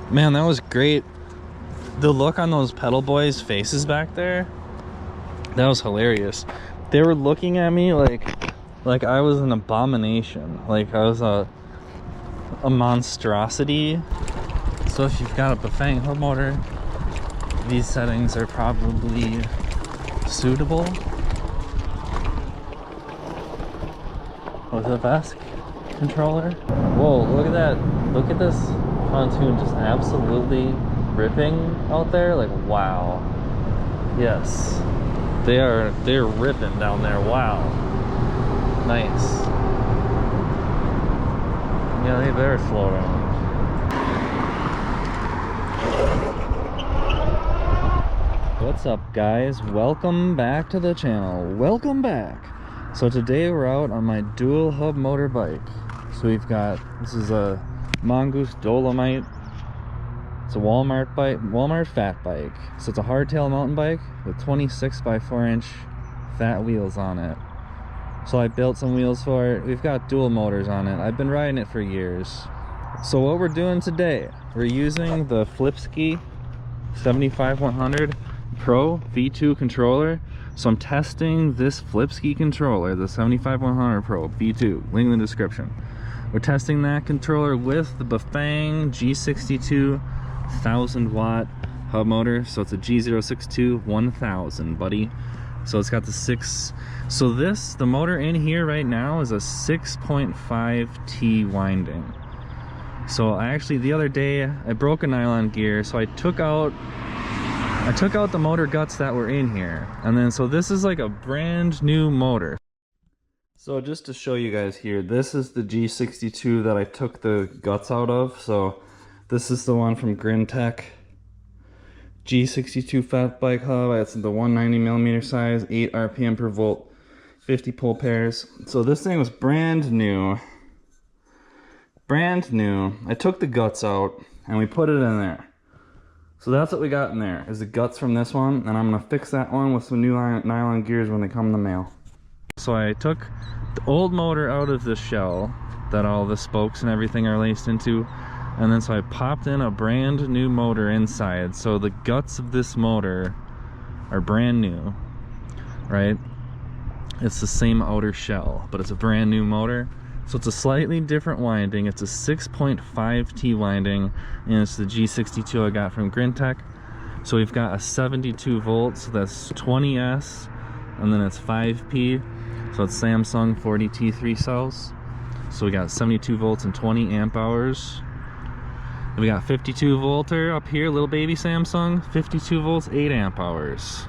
Man, that was great. The look on those pedal boys' faces back there, that was hilarious. They were looking at me like I was an abomination, like I was a monstrosity. So if you've got a Bafang hub motor, these settings are probably suitable. With a VESC controller. Whoa, look at that. Look at this pontoon just absolutely ripping out there. Like, wow. Yes. They're ripping down there. Wow. Nice. Yeah, they better slow down. What's up, guys? Welcome back to the channel. Welcome back. So today we're out on my dual hub motor bike. So we've got, this is a Mongoose Dolomite. It's a Walmart fat bike. So it's a hardtail mountain bike with 26 by 4-inch fat wheels on it. So I built some wheels for it. We've got dual motors on it. I've been riding it for years. So what we're doing today, we're using the Flipsky 75100 Pro V2 controller. So I'm testing this Flipsky controller, the 75100 Pro V2, link in the description. We're testing that controller with the Bafang G62 1000 watt hub motor. So it's a G62 1000, buddy. So it's got the the motor in here right now is a 6.5 T winding. So I actually, the other day, I broke a nylon gear, so I took out the motor guts that were in here, and then so this is like a brand new motor. So just to show you guys here, this is the G62 that I took the guts out of. So this is the one from Grintech G62 fat bike hub. It's the 190mm size, 8 RPM per volt, 50 pole pairs. So this thing was brand new. I took the guts out and we put it in there. So that's what we got in there, is the guts from this one, and I'm gonna fix that one with some new nylon gears when they come in the mail. So I took the old motor out of the shell that all the spokes and everything are laced into, and then so I popped in a brand new motor inside. So the guts of this motor are brand new, right? It's the same outer shell, but it's a brand new motor. So it's a slightly different winding. It's a 6.5 T winding, and it's the G62 I got from Grintech. So we've got a 72 volts, so that's 20S, and then it's 5P. So it's Samsung 40T3 cells. So we got 72 volts and 20 amp hours. And we got 52 volter up here, little baby Samsung, 52 volts, 8 amp hours.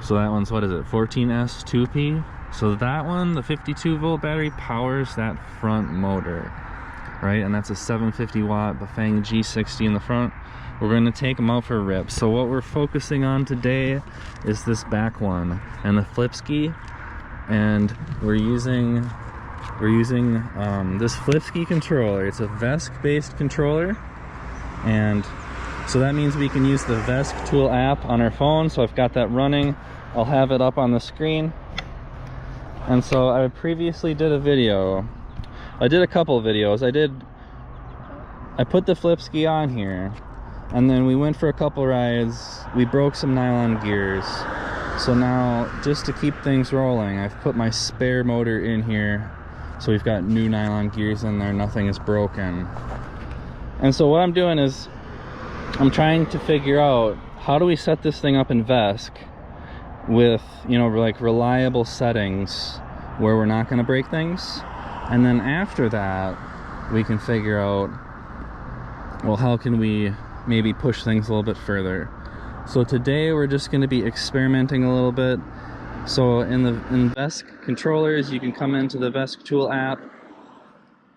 So that one's, what is it, 14S 2P? So that one, the 52 volt battery, powers that front motor, right? And that's a 750 watt Bafang G60 in the front. We're going to take them out for a rip. So what we're focusing on today is this back one and the Flipsky, and we're using this Flipsky controller. It's a VESC based controller, and so that means we can use the VESC tool app on our phone. So I've got that running. I'll have it up on the screen. And so I previously did a video. I did a couple of videos. I put the Flipsky on here, and then we went for a couple rides. We broke some nylon gears. So now, just to keep things rolling, I've put my spare motor in here. So we've got new nylon gears in there, nothing is broken. And so what I'm doing is, I'm trying to figure out, how do we set this thing up in VESC with, you know, like reliable settings where we're not going to break things, and then after that we can figure out, well, how can we maybe push things a little bit further. So today we're just going to be experimenting a little bit. So in VESC controllers, you can come into the VESC tool app,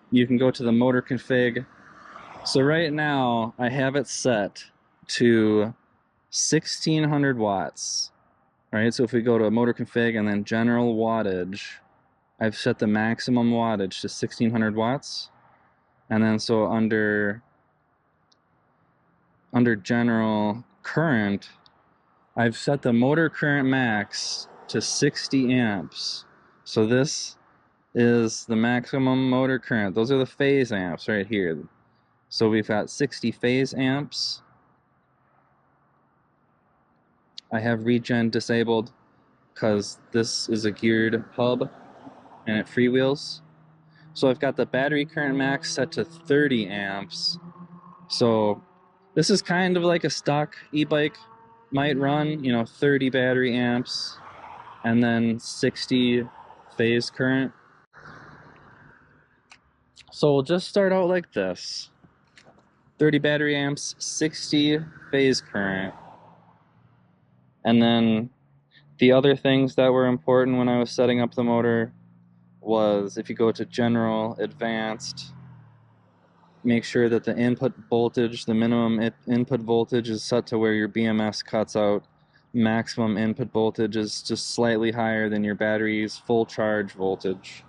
you can go to the motor config. So right now I have it set to 1600 watts. Right, so if we go to motor config and then general wattage, I've set the maximum wattage to 1600 watts. And then so under general current, I've set the motor current max to 60 amps. So this is the maximum motor current. Those are the phase amps right here. So we've got 60 phase amps. I have regen disabled because this is a geared hub and it freewheels. So I've got the battery current max set to 30 amps. So this is kind of like a stock e-bike might run, you know, 30 battery amps and then 60 phase current. So we'll just start out like this. 30 battery amps, 60 phase current. And then the other things that were important when I was setting up the motor was if you go to general, advanced, make sure that the input voltage, the minimum input voltage is set to where your BMS cuts out. Maximum input voltage is just slightly higher than your battery's full charge voltage.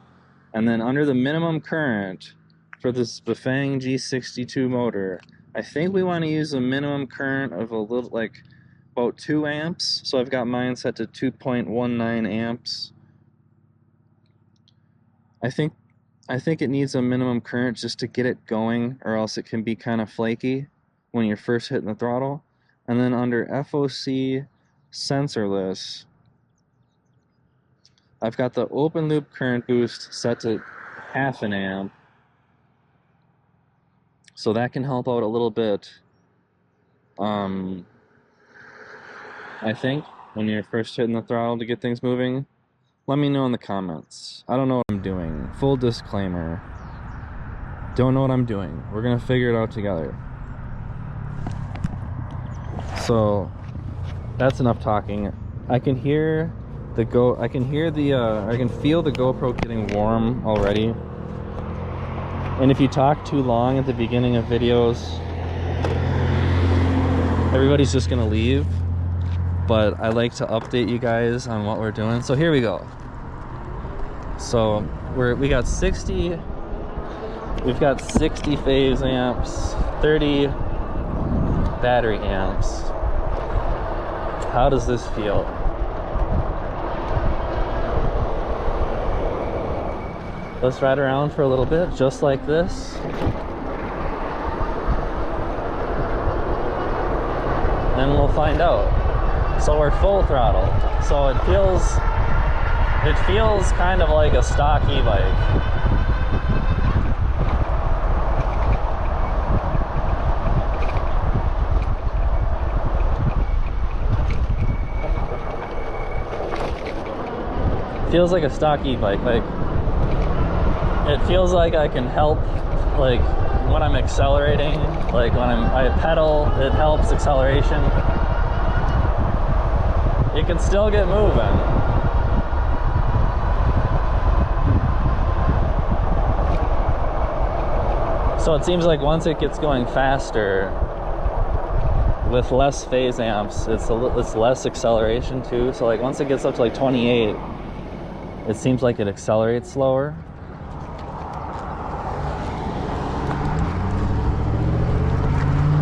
And then under the minimum current for this Bafang G62 motor, I think we want to use a minimum current of a little, like about 2 amps. So I've got mine set to 2.19 amps. I think it needs a minimum current just to get it going, or else it can be kind of flaky when you're first hitting the throttle. And then under FOC sensorless, I've got the open loop current boost set to 0.5 amp. So that can help out a little bit. I think when you're first hitting the throttle to get things moving. Let me know in the comments. I don't know what I'm doing. Full disclaimer. Don't know what I'm doing. We're gonna figure it out together. So that's enough talking. I can hear the I can feel the GoPro getting warm already. And if you talk too long at the beginning of videos, everybody's just gonna leave. But I like to update you guys on what we're doing. So here we go. So we got 60. We've got 60 phase amps, 30 battery amps. How does this feel? Let's ride around for a little bit, just like this. Then we'll find out. So we're full throttle. So it feels kind of like a stock e-bike. Feels like a stock e-bike. Like, it feels like I can help, like when I'm accelerating, like when I pedal, it helps acceleration. You can still get moving. So it seems like once it gets going faster, with less phase amps, it's less acceleration too. So like once it gets up to like 28, it seems like it accelerates slower.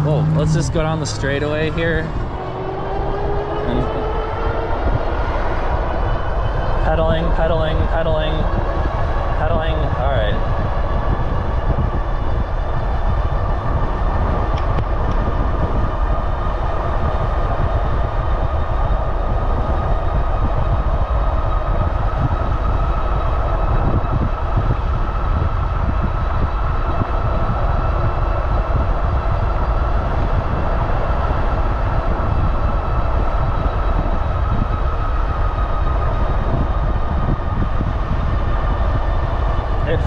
Whoa, let's just go down the straightaway here. And pedaling, pedaling, pedaling, pedaling. All right.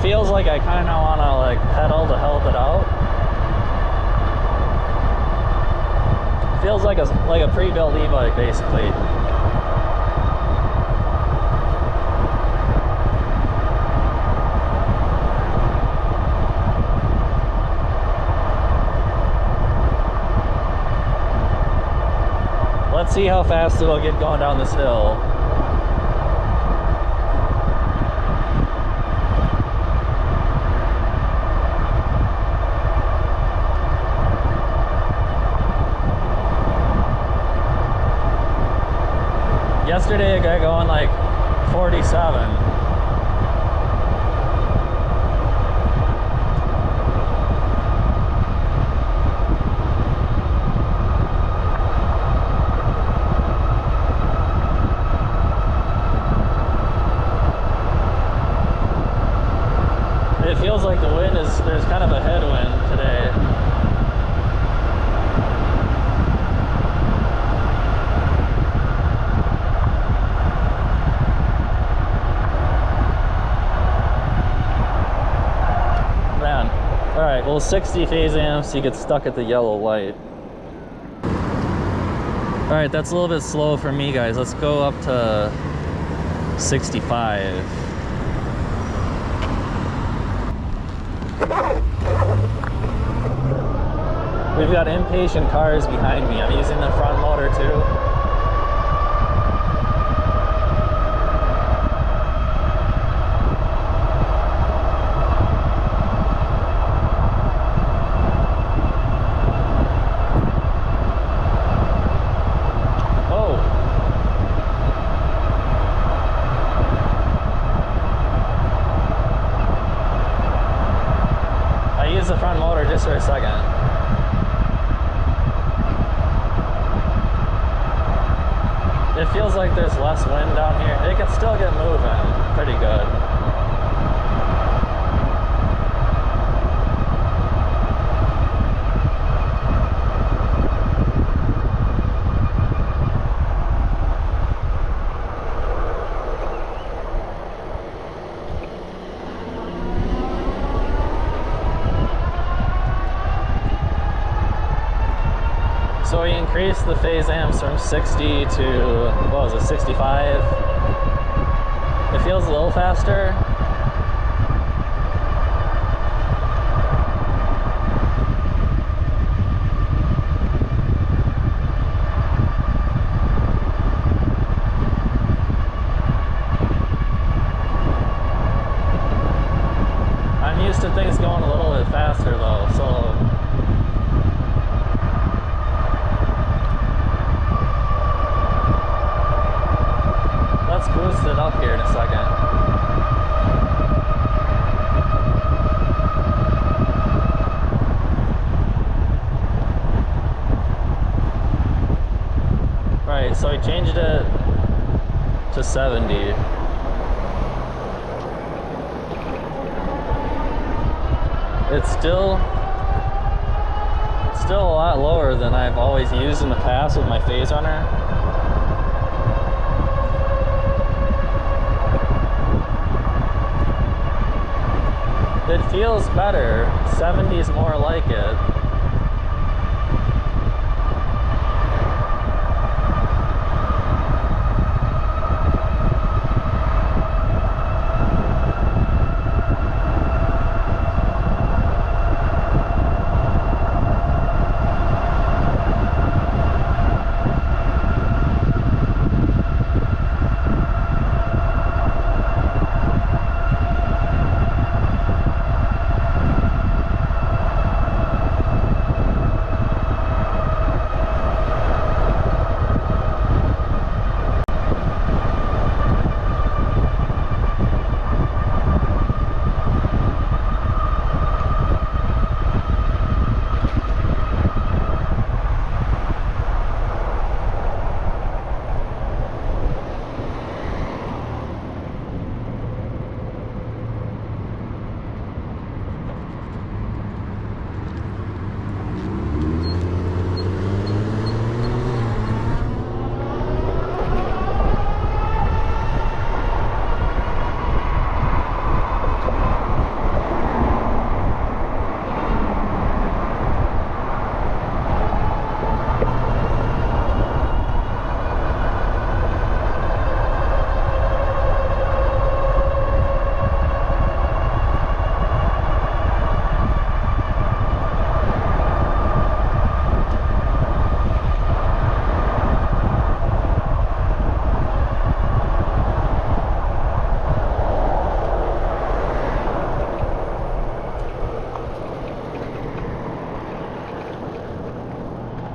Feels like I kind of want to like pedal to help it out. Feels like a pre-built e-bike basically. Let's see how fast it'll get going down this hill. Yesterday it got going like 47. feels like the wind is, there's kind of a headwind today. Man, all right, well 60 phase amps, you get stuck at the yellow light. All right, that's a little bit slow for me, guys. Let's go up to 65. We've got impatient cars behind me. I'm using the front motor too. The front motor just for a second. It feels like there's less wind down here. It can still get moving pretty good. So we increased the phase amps from 60 to, what was it, 65? It feels a little faster. I'm used to things going a little bit faster though, so let's boost it up here in a second. Alright, so I changed it to 70. It's still a lot lower than I've always used in the past with my phase runner. It feels better. 70 is more like it.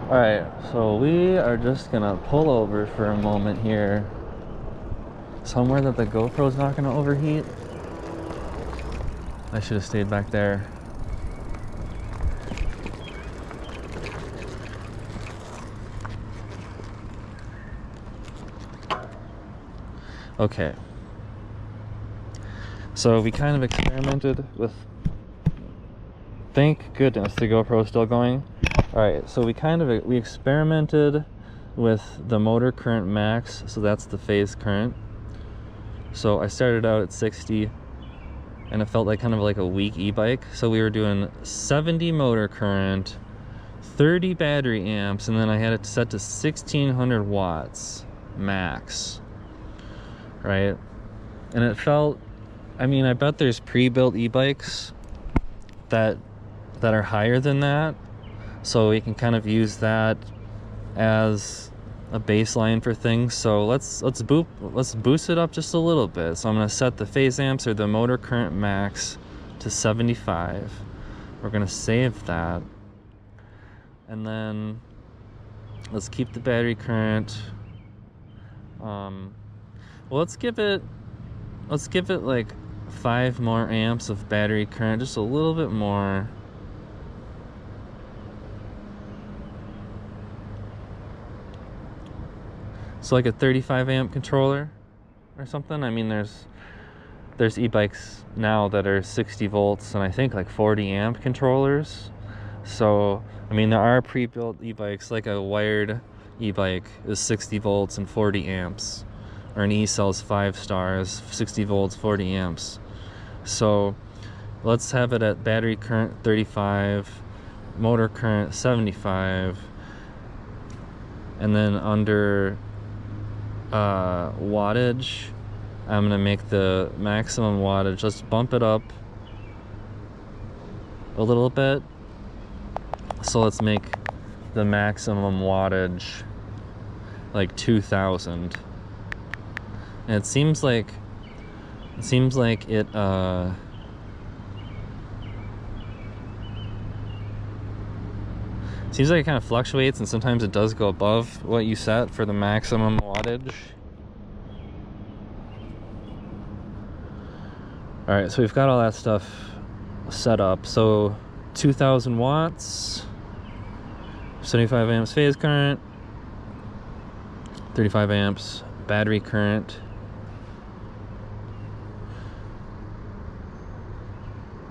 Alright, so we are just gonna pull over for a moment here. Somewhere that the GoPro's not gonna overheat. I should have stayed back there. Okay. So we kind of experimented with Thank goodness the GoPro's still going. Alright, so we experimented with the motor current max, so that's the phase current. So I started out at 60 and it felt like kind of like a weak e-bike. So we were doing 70 motor current, 30 battery amps, and then I had it set to 1600 watts max, right? And it felt, I mean, I bet there's pre-built e-bikes that are higher than that, so we can kind of use that as a baseline for things. So let's boost it up just a little bit. So I'm going to set the phase amps or the motor current max to 75. We're going to save that, and then let's keep the battery current. Well, let's give it like 5 more amps of battery current, just a little bit more. So like a 35 amp controller or something. I mean, there's e-bikes now that are 60 volts and I think like 40 amp controllers. So I mean, there are pre-built e-bikes, like a wired e-bike is 60 volts and 40 amps, or an e-cell's 5 stars, 60 volts, 40 amps. So let's have it at battery current 35, motor current 75, and then under wattage, I'm gonna make the maximum wattage, let's bump it up a little bit. So let's make the maximum wattage like 2000. And it seems like it seems like it kind of fluctuates, and sometimes it does go above what you set for the maximum wattage. All right, so we've got all that stuff set up. So 2000 watts, 75 amps phase current, 35 amps battery current.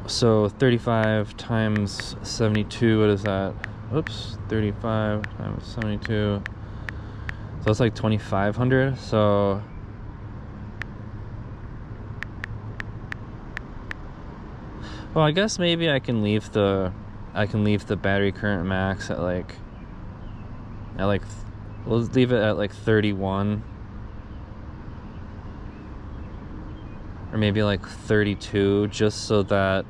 So 35 times 72, what is that? Oops, 35 times 72. So that's like 2500. So well, I guess maybe I can leave the battery current max at like we'll leave it at like 31, or maybe like 32, just so that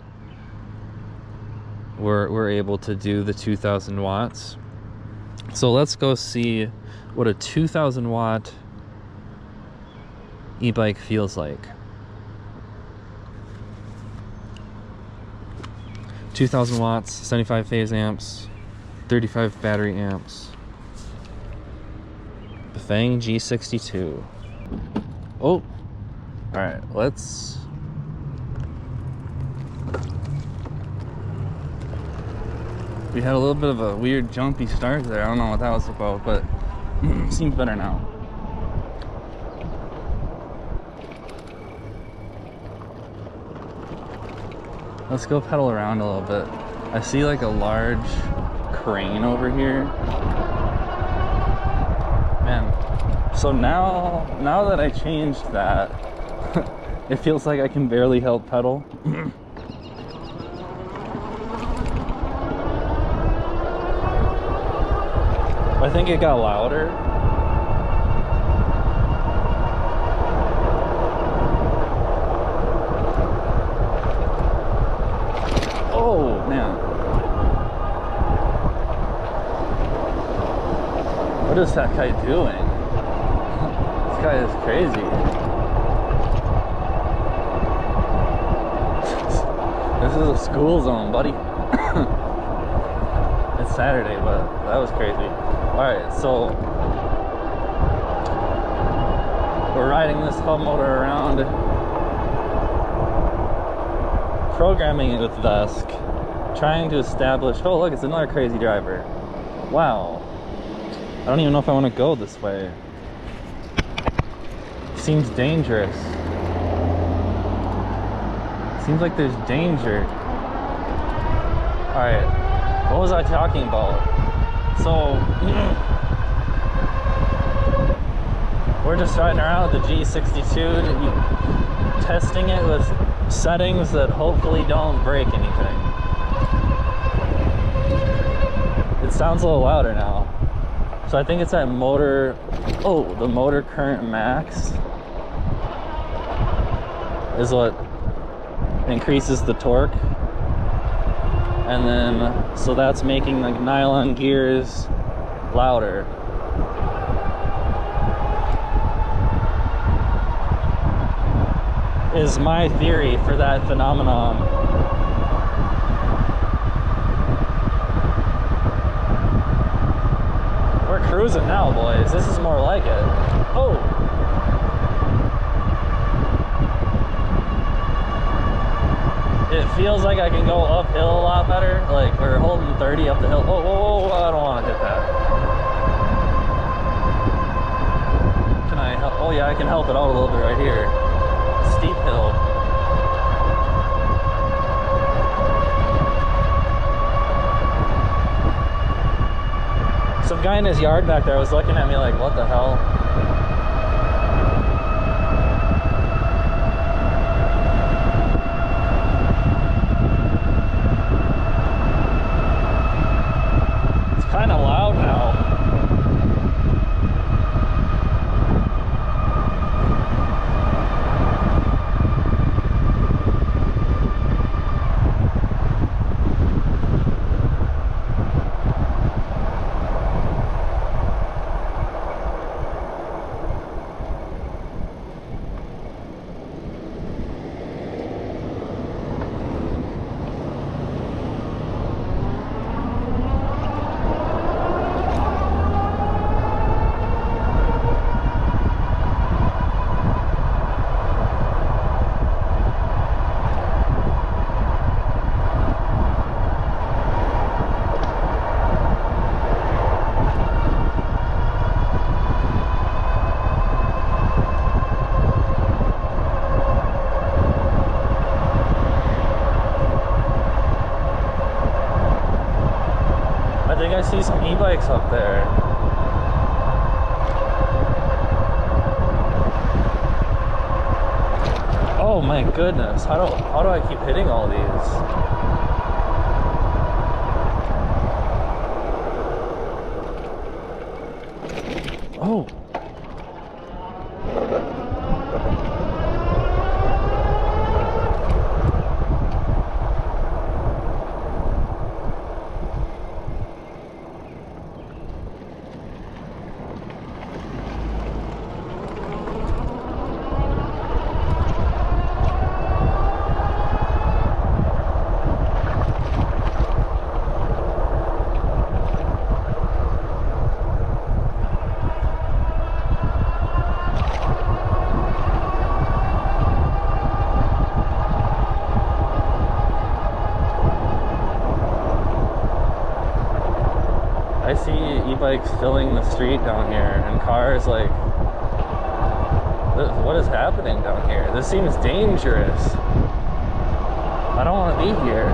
we're able to do the 2000 watts. So let's go see what a 2000 watt e-bike feels like. 2000 watts, 75 phase amps, 35 battery amps. Bafang G62. Oh, all right, let's. We had a little bit of a weird jumpy start there. I don't know what that was about, but seems better now. Let's go pedal around a little bit. I see like a large crane over here. Man, so now that I changed that, it feels like I can barely help pedal. I think it got louder. Oh, man. What is that guy doing? This guy is crazy. This is a school zone, buddy. It's Saturday, but that was crazy. Alright, so we're riding this hub motor around, programming it with VESC, trying to establish, oh look, it's another crazy driver. Wow. I don't even know if I want to go this way. Seems dangerous. Seems like there's danger. Alright, what was I talking about? So, we're just riding around with the G62, testing it with settings that hopefully don't break anything. It sounds a little louder now. So I think it's at motor, the motor current max is what increases the torque. And then, so that's making the nylon gears louder. Is my theory for that phenomenon. We're cruising now, boys. This is more like it. Oh! It feels like I can go uphill a lot better. Like, we're holding 30 up the hill. Oh, I don't want to hit that. Can I help? Oh yeah, I can help it out a little bit right here. Steep hill. Some guy in his yard back there was looking at me like, what the hell? It's kind of loud now. I see some e-bikes up there. Oh my goodness, how do I keep hitting all these? Oh. I see e-bikes filling the street down here, and cars like, what is happening down here? This seems dangerous. I don't want to be here.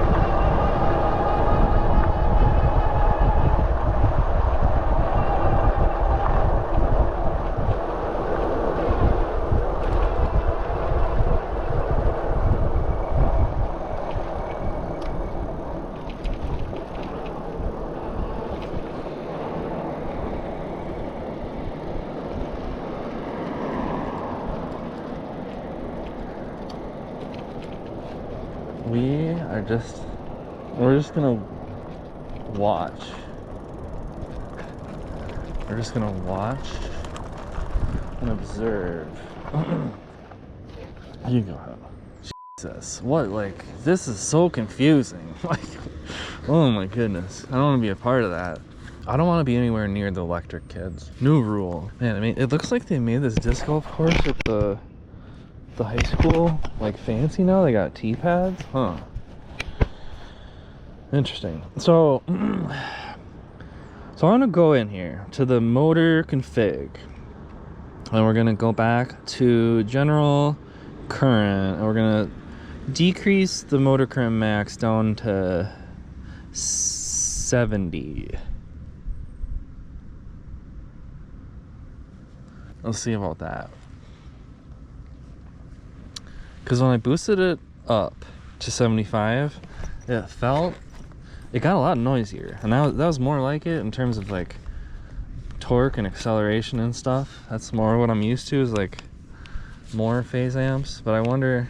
We're just gonna watch. We're just gonna watch and observe. You go ahead. Jesus, what, like, this is so confusing. Like, oh my goodness. I don't want to be a part of that. I don't want to be anywhere near the electric kids. New rule. Man, I mean, it looks like they made this disc golf course at the high school, like, fancy now. They got T-pads. Huh. Interesting. So I want to go in here to the motor config, and we're going to go back to general current, and we're going to decrease the motor current max down to 70. Let's see about that. Because when I boosted it up to 75, it got a lot noisier. And that was more like it in terms of like torque and acceleration and stuff. That's more what I'm used to, is like more phase amps. But I wonder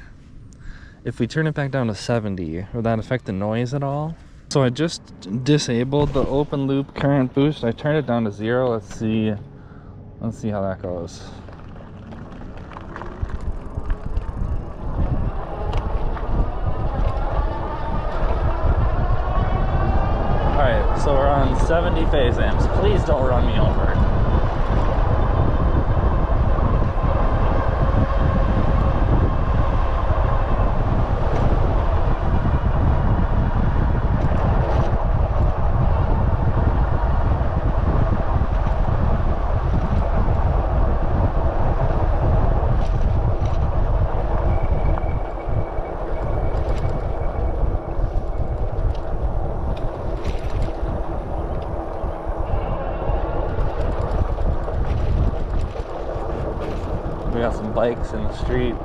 if we turn it back down to 70, would that affect the noise at all? So I just disabled the open loop current boost. I turned it down to 0. Let's see how that goes. Alright, so we're on 70 phase amps. Please don't run me over. We got some bikes in the street.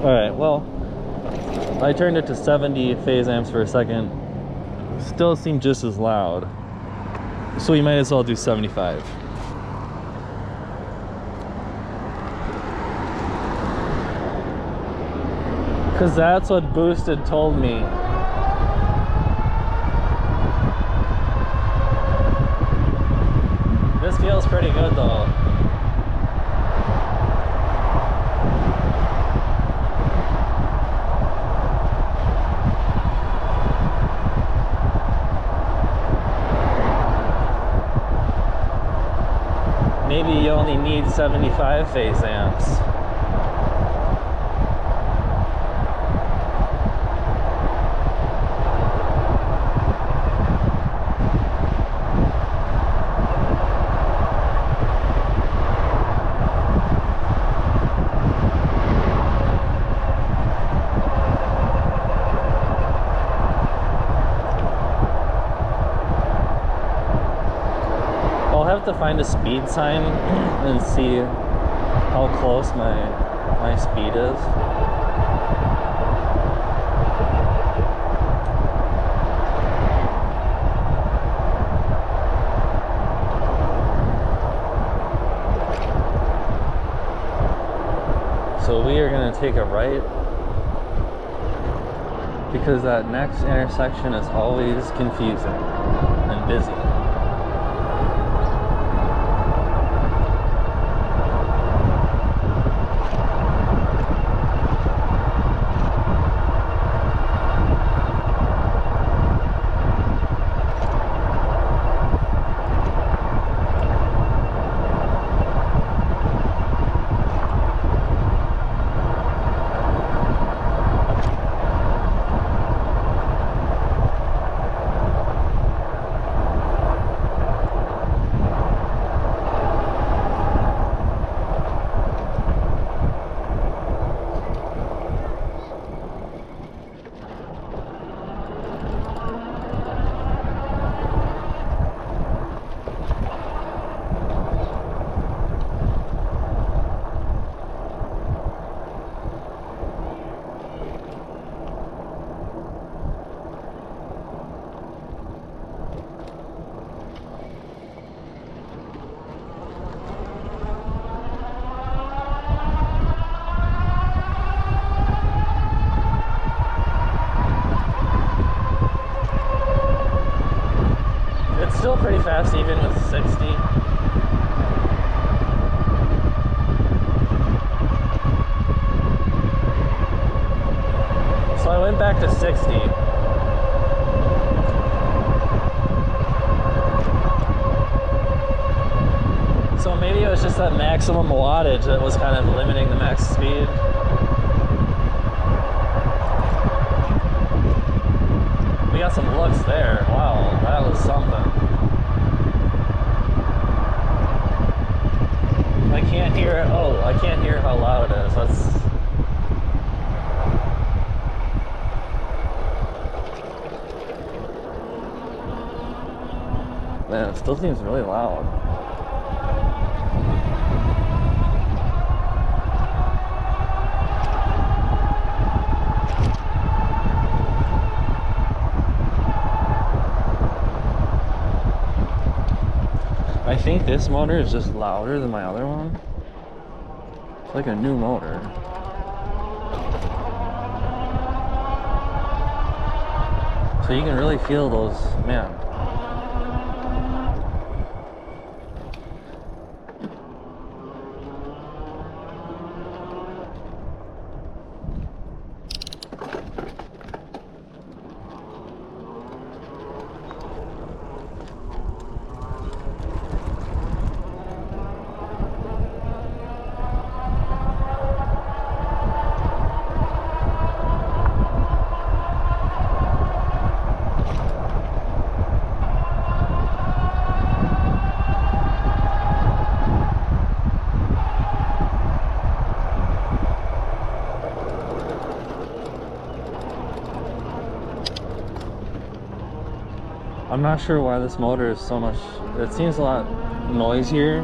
Alright, well, I turned it to 70 phase amps for a second. Still seemed just as loud. So we might as well do 75. Because that's what boosted told me. This feels pretty good though. Maybe you only need 75 phase amps. I'll have to find a speed sign and see how close my speed is. So we are going to take a right because that next intersection is always confusing and busy. It's still pretty fast even with 60. So I went back to 60. So maybe it was just that maximum wattage that was kind of limiting the max speed. We got some looks there. Wow, that was something. I can't hear it. Oh, I can't hear how loud it is. That's... Man, it still seems really loud. I think this motor is just louder than my other one. It's like a new motor. So you can really feel those, man. I'm not sure why this motor is so much, it seems a lot noisier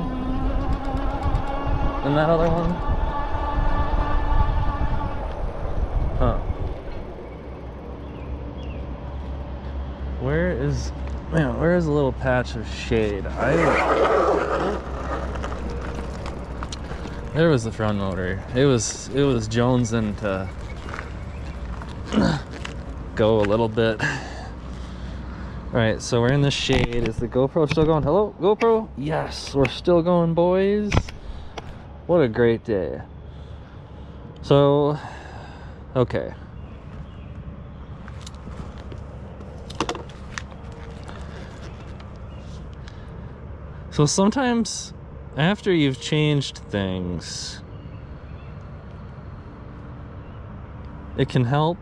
than that other one. Huh. Where is, man, where is a little patch of shade? There was the front motor. It was jonesing to go a little bit. Alright, so we're in the shade. Is the GoPro still going? Hello, GoPro? Yes, we're still going, boys. What a great day. So, okay. So sometimes after you've changed things, it can help.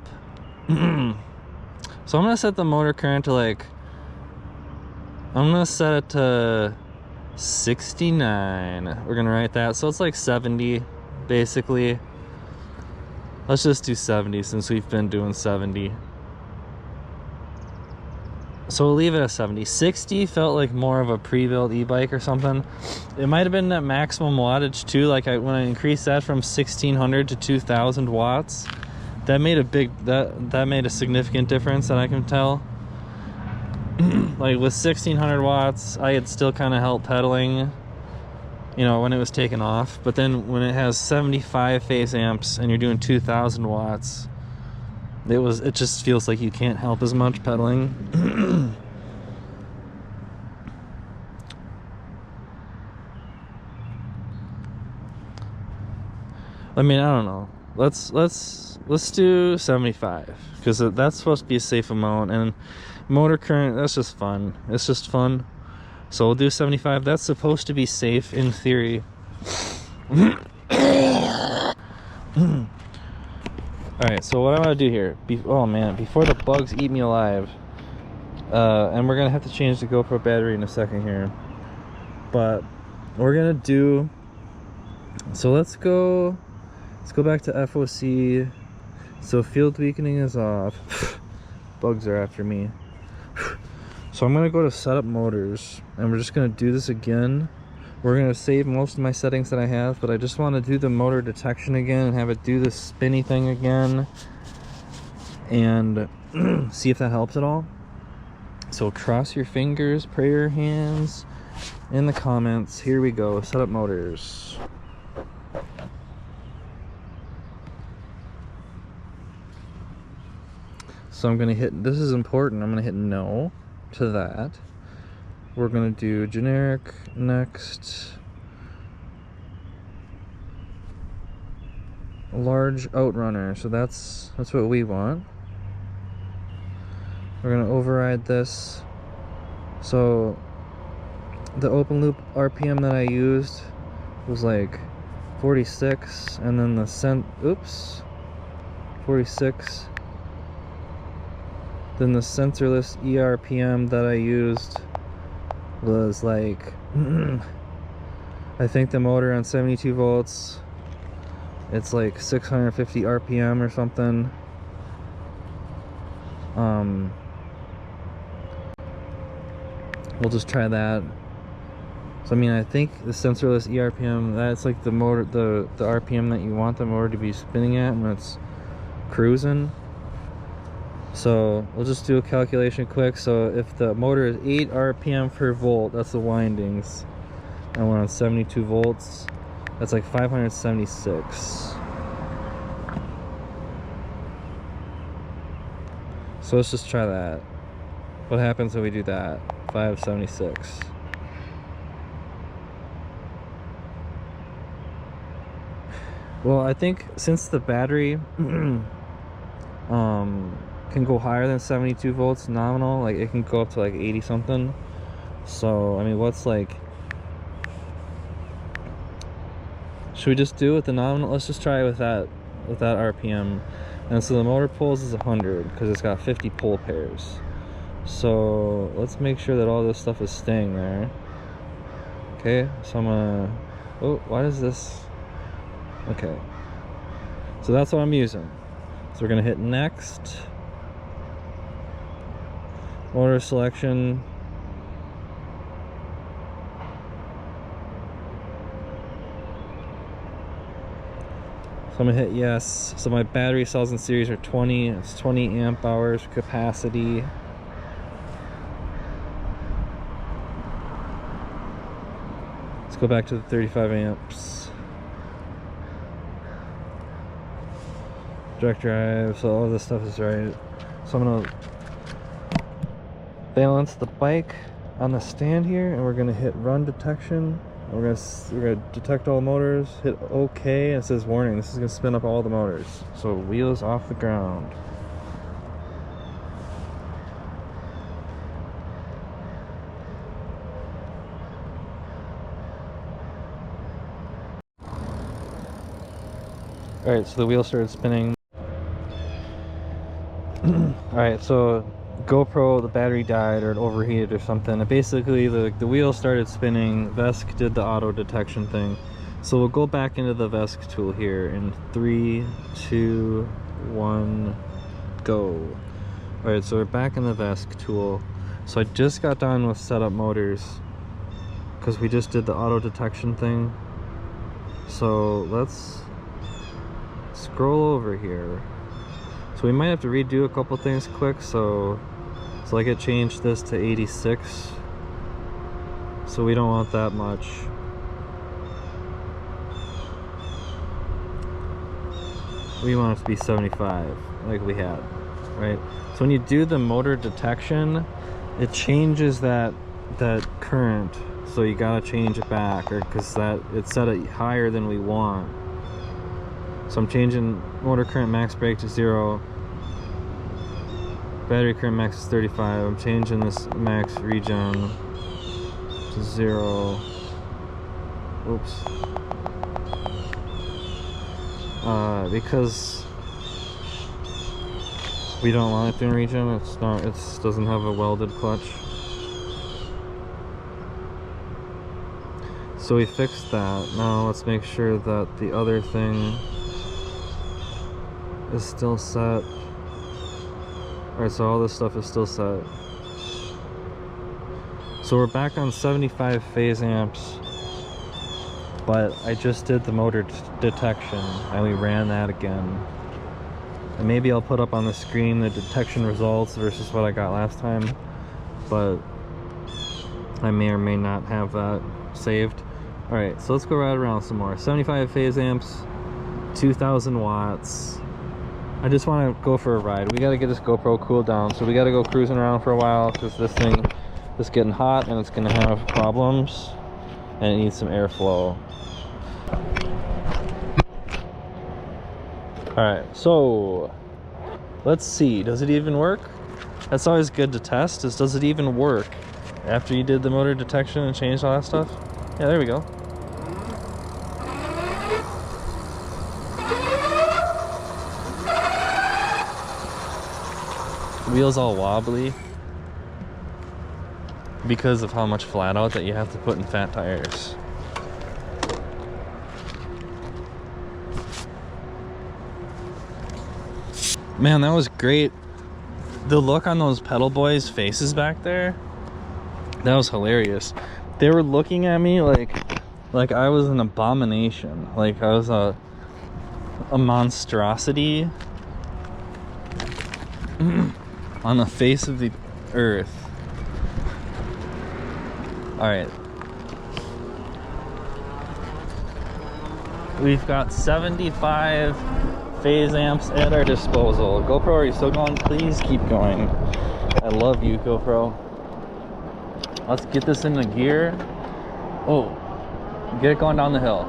So I'm gonna set the motor current to like, I'm gonna set it to 69. We're gonna write that. So it's like 70, basically. Let's just do 70 since we've been doing 70. So we'll leave it at 70. 60 felt like more of a pre-built e-bike or something. It might have been that maximum wattage too. Like when I increased that from 1600 to 2000 watts, that made a big, that made a significant difference that I can tell. Like with 1600 watts, I had still kind of help pedaling, you know, when it was taken off. But then when it has 75 phase amps and you're doing 2000 watts, it just feels like you can't help as much pedaling. I mean, I don't know. Let's do 75 because that's supposed to be a safe amount, and motor current, that's just fun. It's just fun. So we'll do 75. That's supposed to be safe in theory. Alright, so what I'm gonna do here, oh man, before the bugs eat me alive, and we're gonna have to change the GoPro battery in a second here, but we're gonna do, so let's go back to FOC. So field weakening is off. Bugs are after me. So I'm gonna go to setup motors, and we're just gonna do this again. We're gonna save most of my settings that I have, but I just want to do the motor detection again and have it do this spinny thing again, and see if that helps at all. So cross your fingers, pray your hands in the comments. Here we go, setup motors. So I'm gonna hit, this is important, I'm gonna hit no to that. we're gonna do generic next. Large outrunner, so that's what we want. We're gonna override this. So the open loop RPM that I used was like 46, and then the 46. Then the sensorless ERPM that I used was like I think the motor on 72 volts, it's like 650 RPM or something. We'll just try that. So I mean, I think the sensorless ERPM, that's like the motor, the RPM that you want the motor to be spinning at when it's cruising. So we'll just do a calculation quick. So if the motor is 8 RPM per volt, that's the windings, and we're on 72 volts, that's like 576. So let's just try that. What happens when we do that? 576. Well, I think since the battery can go higher than 72 volts nominal, like it can go up to like 80 something. So I mean, what's like, should we just do it with the nominal? Let's just try it with that RPM. And so the motor pulls is 100 because it's got 50 pull pairs. So let's make sure that all this stuff is staying there. Okay, so I'm gonna, oh, why is this? Okay, so that's what I'm using. So we're gonna hit next. Motor selection. So I'm gonna hit yes. So my battery cells in series are 20. It's 20 amp hours capacity. Let's go back to the 35 amps. Direct drive, so all this stuff is right. So I'm gonna balance the bike on the stand here, and we're gonna hit run detection. We're gonna detect all motors, hit OK, and it says warning, this is gonna spin up all the motors. So wheels off the ground. Alright, so the wheel started spinning. Alright, so GoPro, the battery died or it overheated or something, and basically the wheel started spinning. VESC did the auto detection thing. So we'll go back into the VESC tool here in 3, 2, 1, go. Alright, so we're back in the VESC tool. So I just got done with setup motors because we just did the auto detection thing. So let's scroll over here. So we might have to redo a couple things quick. So like it changed this to 86. So we don't want that much. We want it to be 75 like we had, right? So when you do the motor detection, it changes that current. So you gotta change it back, or because it's set it higher than we want. So I'm changing motor current max brake to 0. Battery current max is 35. I'm changing this max regen to 0. Oops. Because we don't want it to regen. It doesn't have a welded clutch. So we fixed that. Now let's make sure that the other thing is still set. Alright, so all this stuff is still set. So we're back on 75 phase amps, but I just did the motor detection and we ran that again. And maybe I'll put up on the screen the detection results versus what I got last time, but I may or may not have that saved. Alright, so let's go right around some more. 75 phase amps, 2000 watts. I just want to go for a ride. We got to get this GoPro cooled down, so we got to go cruising around for a while because this thing It's getting hot and it's gonna have problems and it needs some airflow. Alright, so let's see, does it even work? That's always good to test, is does it even work after you did the motor detection and changed all that stuff? Yeah, there we go. Wheels all wobbly because of how much flat out that you have to put in fat tires. Man, that was great. The look on those pedal boys' faces back there, that was hilarious. They were looking at me like I was an abomination, like I was a monstrosity on the face of the earth. All right, we've got 75 phase amps at our disposal. GoPro, are you still going? Please keep going. I love you, GoPro. Let's get this into gear. Oh, get it going down the hill.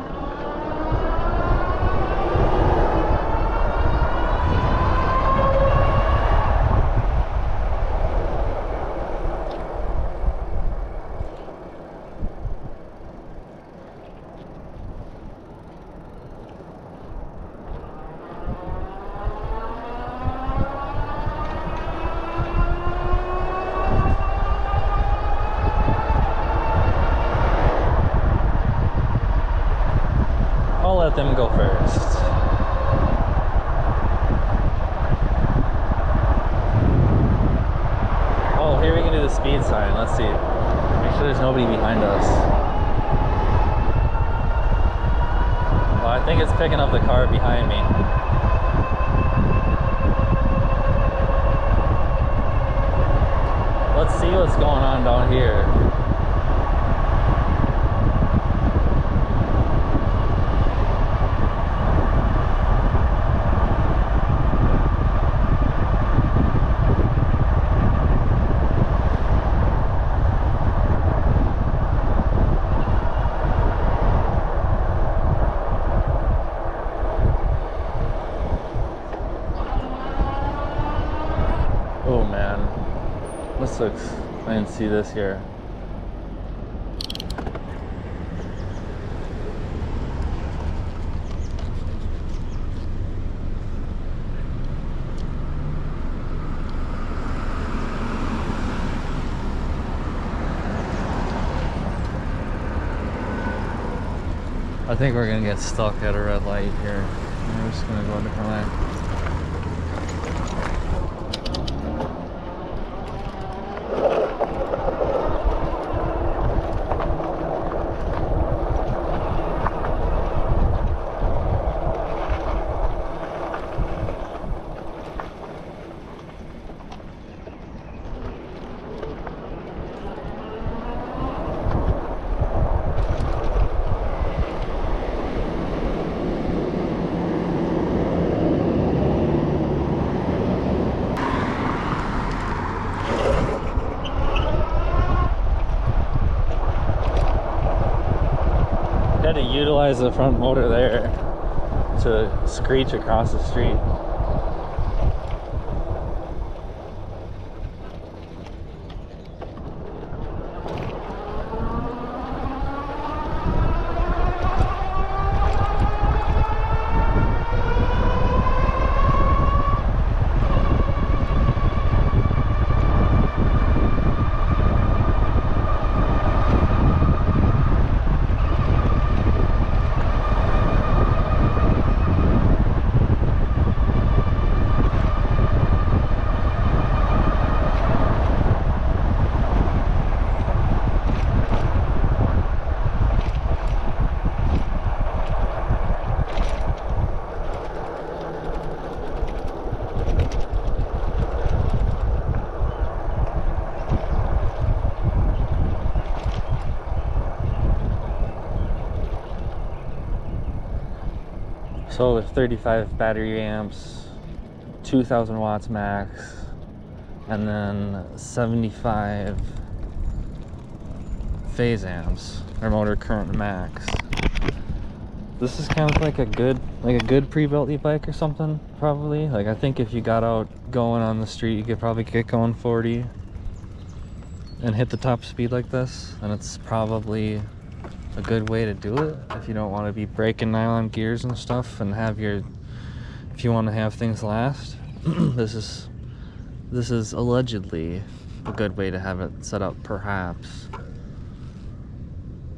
Let them go first. Oh, here we can do the speed sign. Let's see. Make sure there's nobody behind us. Well, I think it's picking up the car behind me. Let's see what's going on down here. Oh man, this looks, I didn't see this here. I think we're gonna get stuck at a red light here. We're just gonna go a different way. Had to utilize the front motor there to screech across the street. So with 35 battery amps, 2000 watts max, and then 75 phase amps, or motor current max. This is kind of like a good pre-built e-bike or something, probably. Like, I think if you got out going on the street, you could probably get going 40 and hit the top speed like this, and it's probably a good way to do it if you don't want to be breaking nylon gears and stuff and if you want to have things last. This is allegedly a good way to have it set up, perhaps,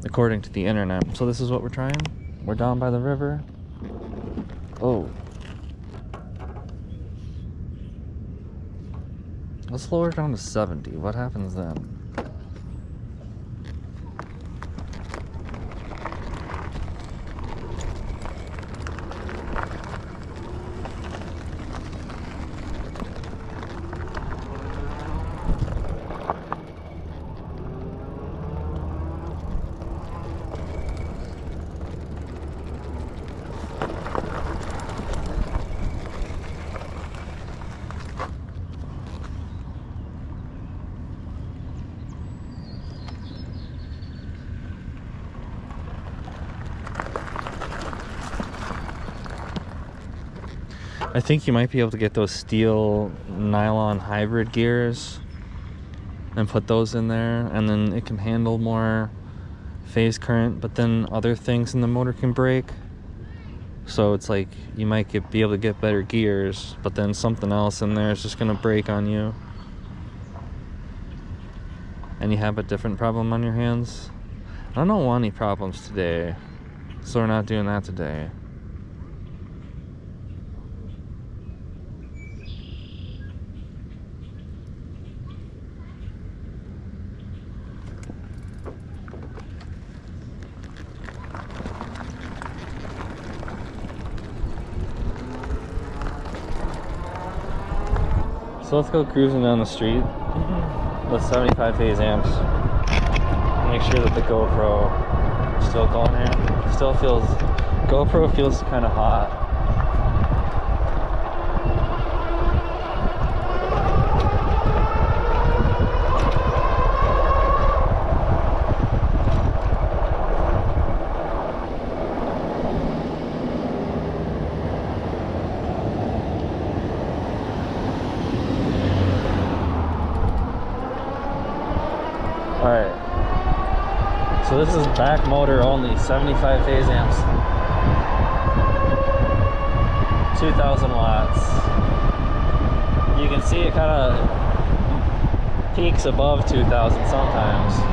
according to the internet. So this is what we're trying. We're down by the river. Oh. Let's lower it down to 70. What happens then? I think you might be able to get those steel nylon hybrid gears and put those in there, and then it can handle more phase current, but then other things in the motor can break. So it's like you might be able to get better gears, but then something else in there is just going to break on you. And you have a different problem on your hands. I don't want any problems today, so we're not doing that today. So let's go cruising down the street with 75 phase amps. Make sure that the GoPro is still going here. GoPro feels kind of hot. Alright, so this is back motor only, 75 phase amps, 2,000 watts. You can see it kind of peaks above 2,000 sometimes.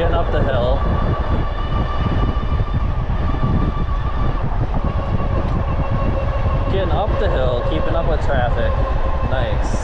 Up the hill. Getting up the hill, keeping up with traffic. Nice.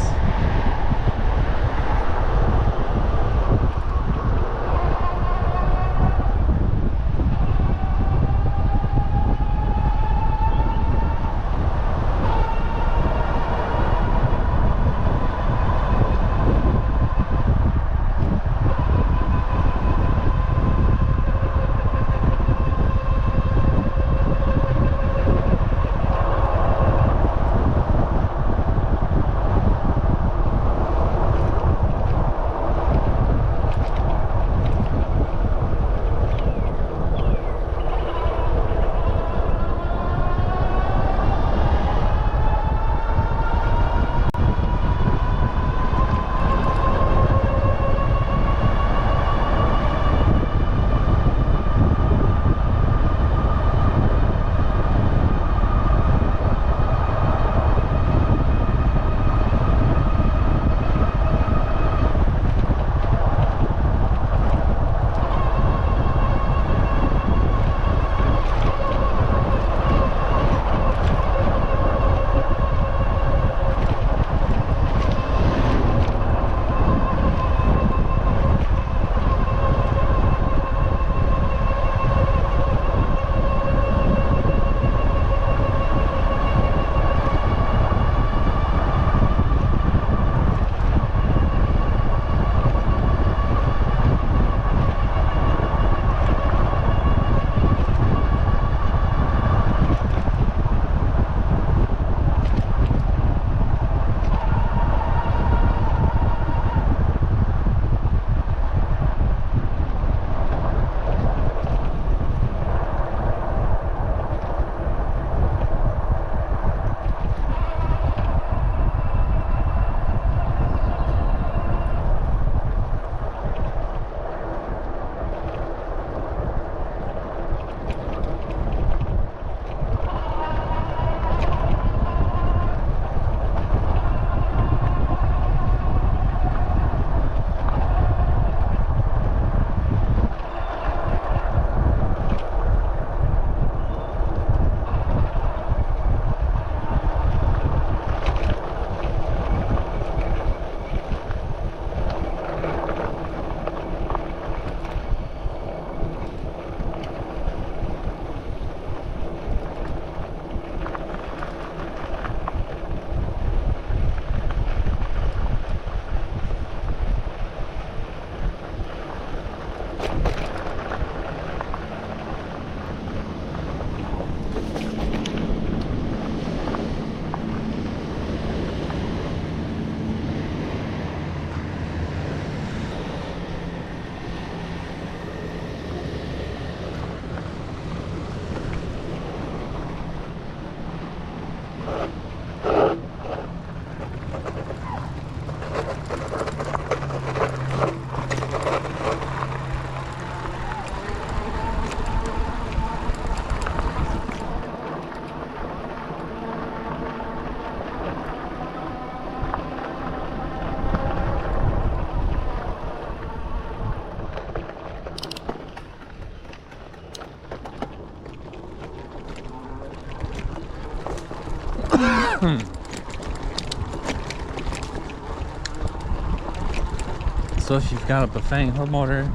So if you've got a Bafang hub motor,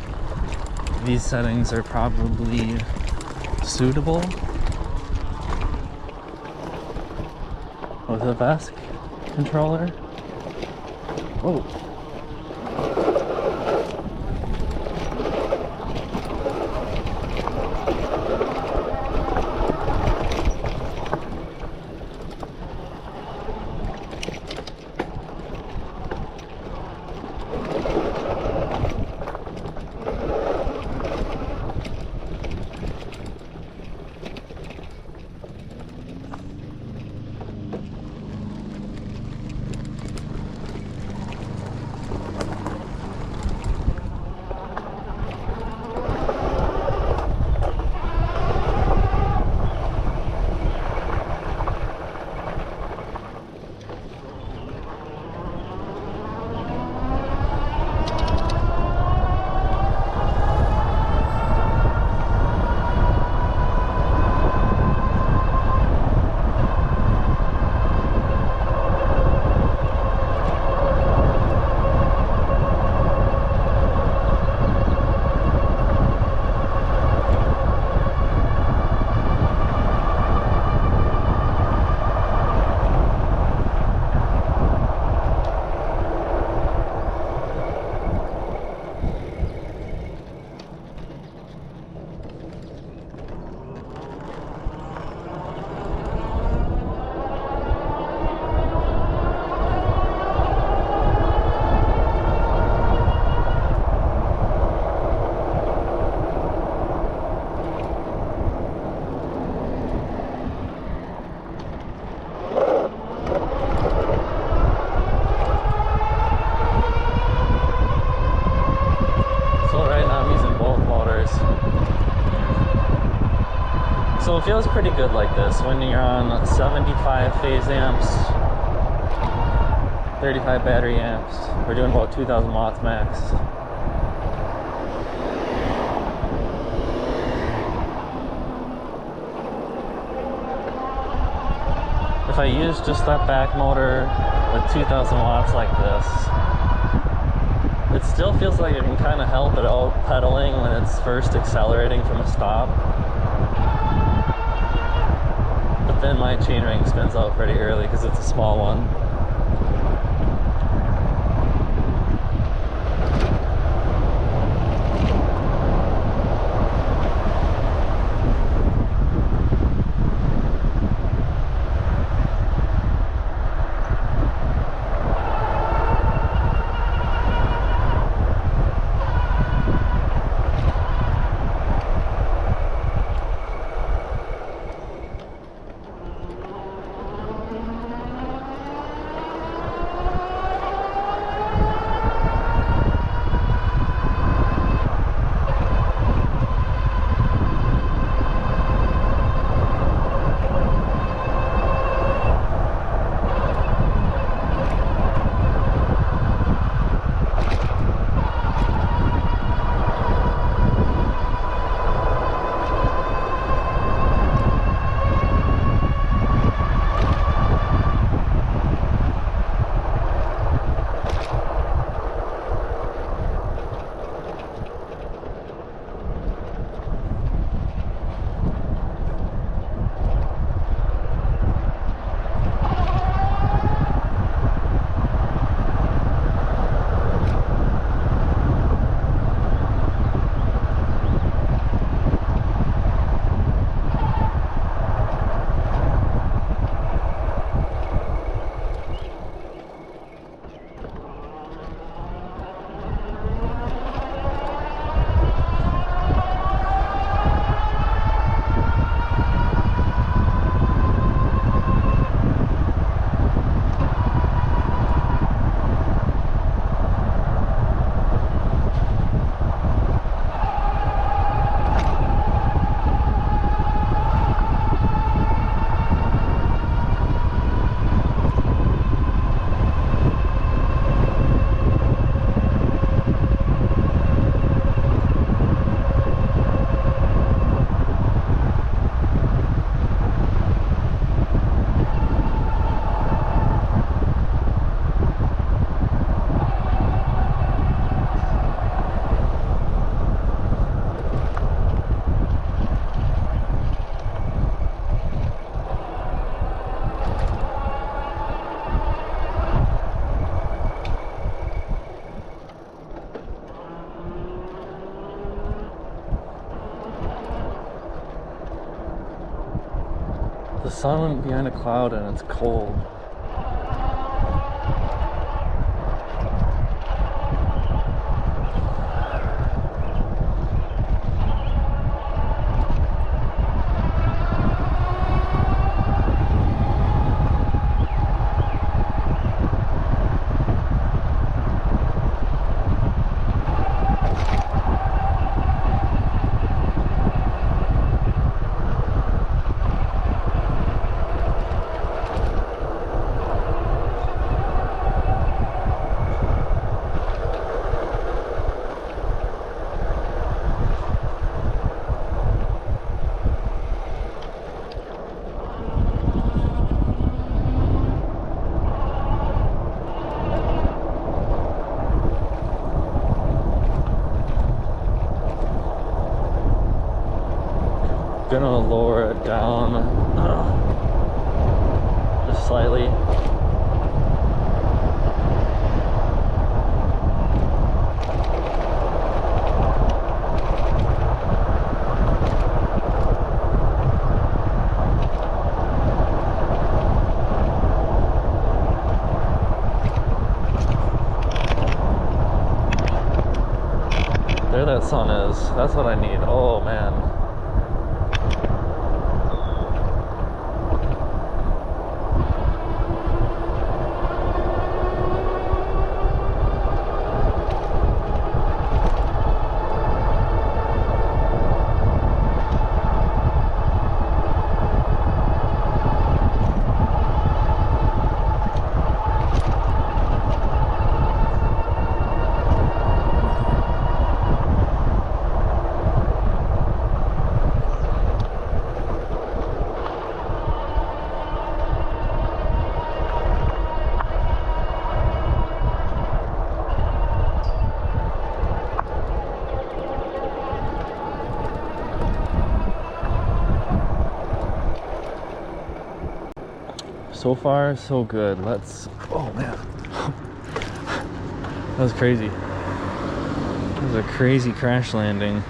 these settings are probably suitable. With a VESC controller. Whoa. So it feels pretty good like this when you're on 75 phase amps, 35 battery amps. We're doing about 2,000 watts max. If I use just that back motor with 2,000 watts like this, it still feels like it can kind of help it out pedaling when it's first accelerating from a stop. But then my chainring spins out pretty early because it's a small one. sun behind a cloud and it's cold. Gonna lower it down just slightly. There that sun is. That's what I need. Oh man. So far, so good. Oh man. That was crazy. That was a crazy crash landing.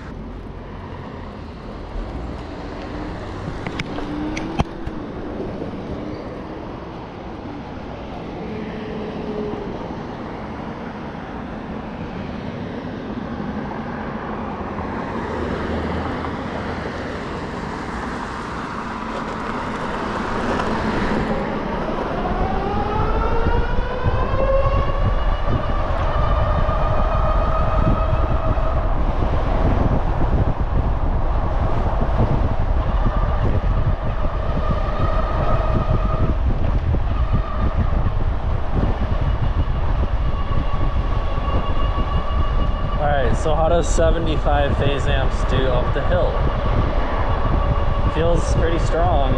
So how does 75 phase amps do up the hill? Feels pretty strong.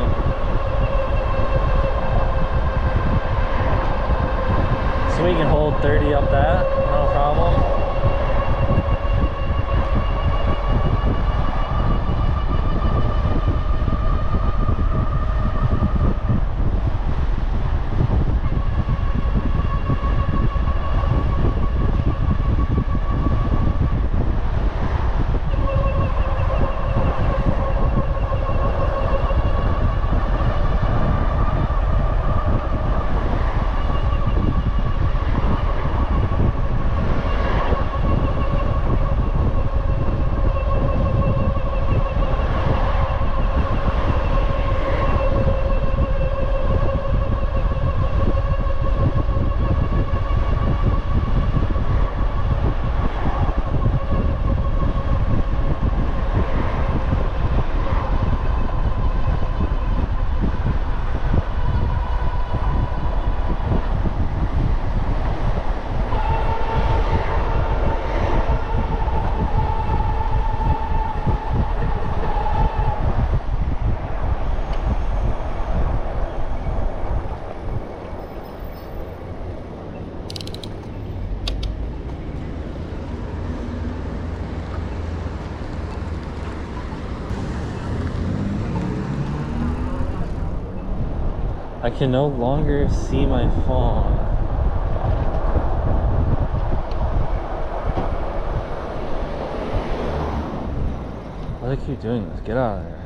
So we can hold 30 up that, no problem. I can no longer see my phone. Why do they keep doing this? Get out of there.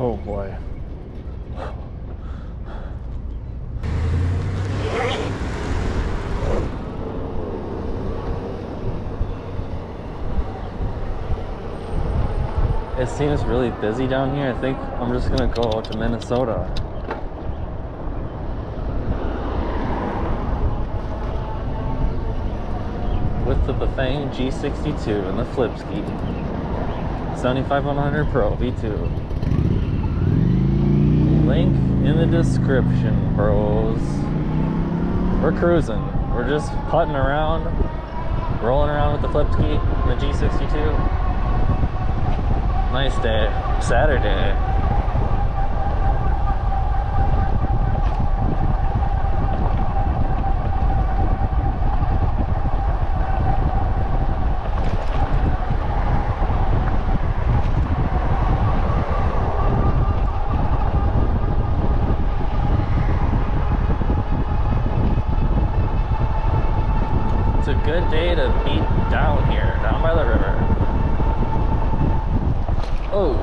Oh boy. It seems really busy down here. I think I'm just gonna go to Minnesota. With the Bafang G62 and the Flipsky 75100 Pro V2. Link in the description, bros. We're cruising. We're just putting around, rolling around with the Flipsky and the G62. Nice day. Saturday. It's a good day to be down here, down by the river. Oh.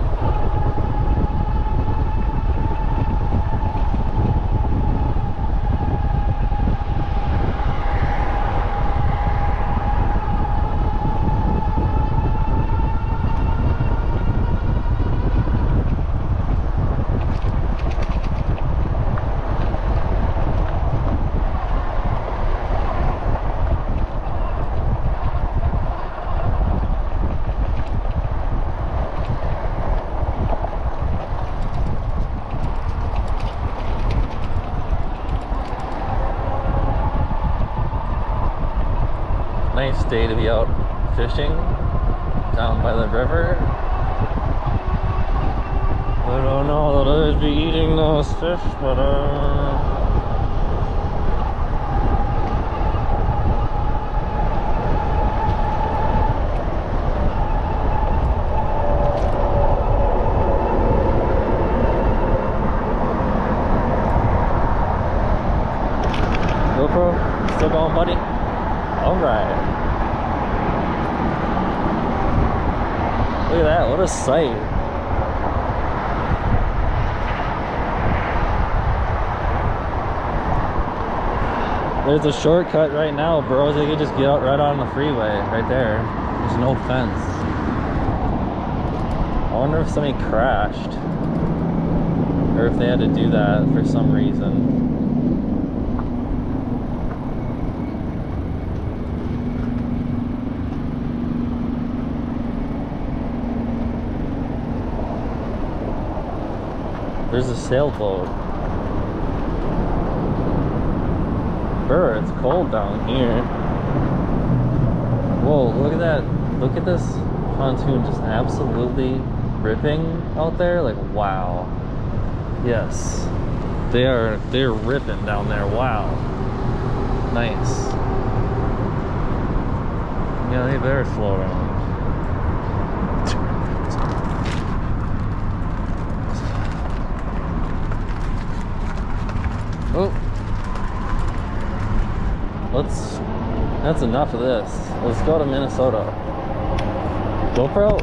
Nice day to be out fishing down by the river. I don't know that I'd be eating those fish, but GoPro, still going, buddy? Alright. Look at that, what a sight. There's a shortcut right now, bros. They could just get out right on the freeway, right there. There's no fence. I wonder if somebody crashed. Or if they had to do that for some reason. There's a sailboat. Brr, it's cold down here. Whoa, look at that. Look at this pontoon just absolutely ripping out there. Like, wow. Yes. They're ripping down there. Wow. Nice. Yeah, they better slow down. Oh, that's enough of this. Let's go to Minnesota. GoPro?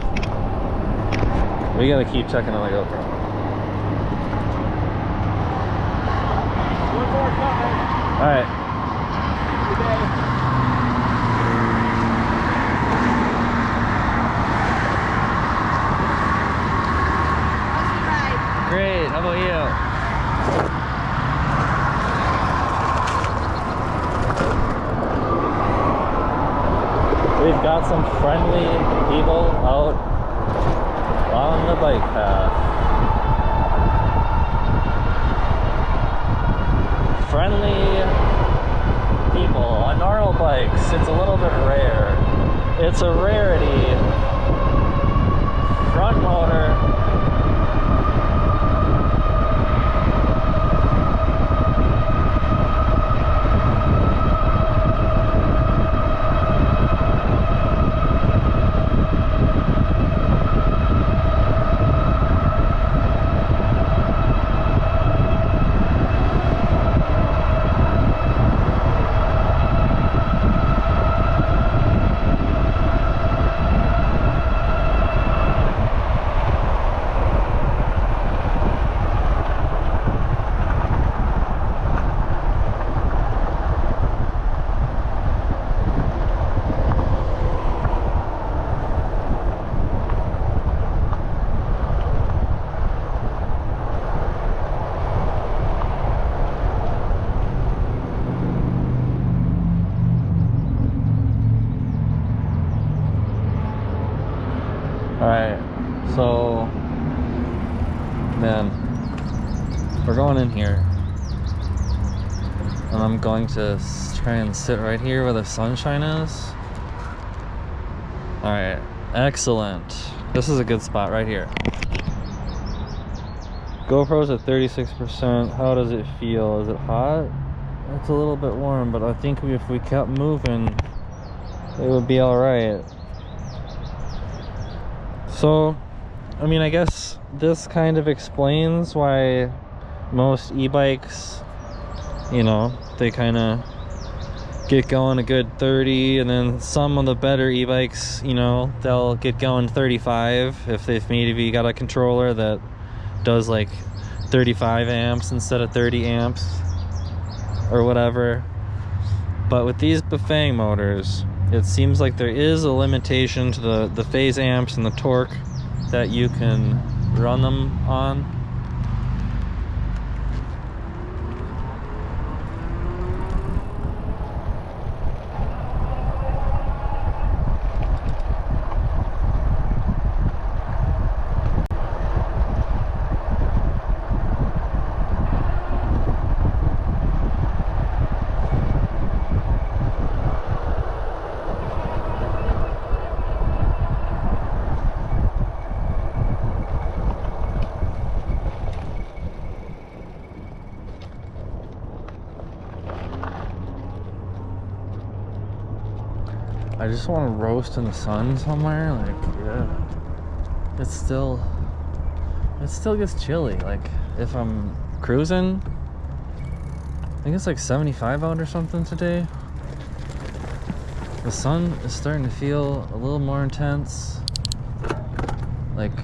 We gotta keep checking on the GoPro. One more coming. Alright. Great, how about you? We've got some friendly people out on the bike path. Friendly people on normal bikes. It's a little bit rare. It's a rarity. Front motor. Man, we're going in here. And I'm going to try and sit right here where the sunshine is. Alright, excellent. This is a good spot right here. GoPro's at 36%. How does it feel? Is it hot? It's a little bit warm, but I think if we kept moving, it would be alright. So, I mean, I guess this kind of explains why most e-bikes, you know, they kind of get going a good 30, and then some of the better e-bikes, you know, they'll get going 35 if they've maybe got a controller that does like 35 amps instead of 30 amps or whatever. But with these Bafang motors, it seems like there is a limitation to the phase amps and the torque that you can run them on. I just want to roast in the sun somewhere. Like, yeah, it still gets chilly. Like, if I'm cruising, I think it's like 75 out or something today. The sun is starting to feel a little more intense, like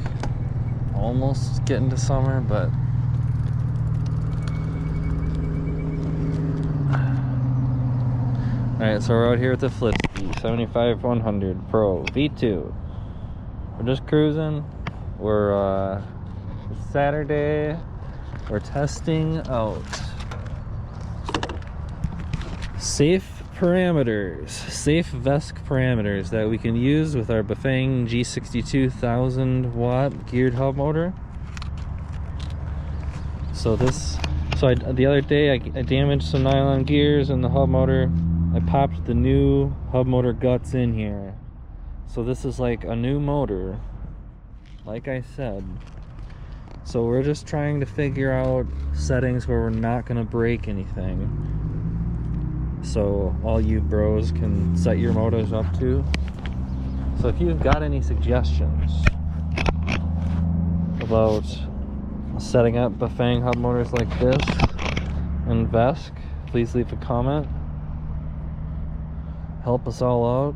almost getting to summer, but alright, so we're out here with the Flipsky 75-100 Pro V2. We're just cruising. We're it's Saturday. We're testing out safe parameters, safe VESC parameters that we can use with our Bafang G62 1000-watt geared hub motor. So the other day I damaged some nylon gears in the hub motor. I popped the new hub motor guts in here. So this is like a new motor, like I said. So we're just trying to figure out settings where we're not gonna break anything. So all you bros can set your motors up to. So if you've got any suggestions about setting up Bafang hub motors like this in VESC, please leave a comment. Help us all out.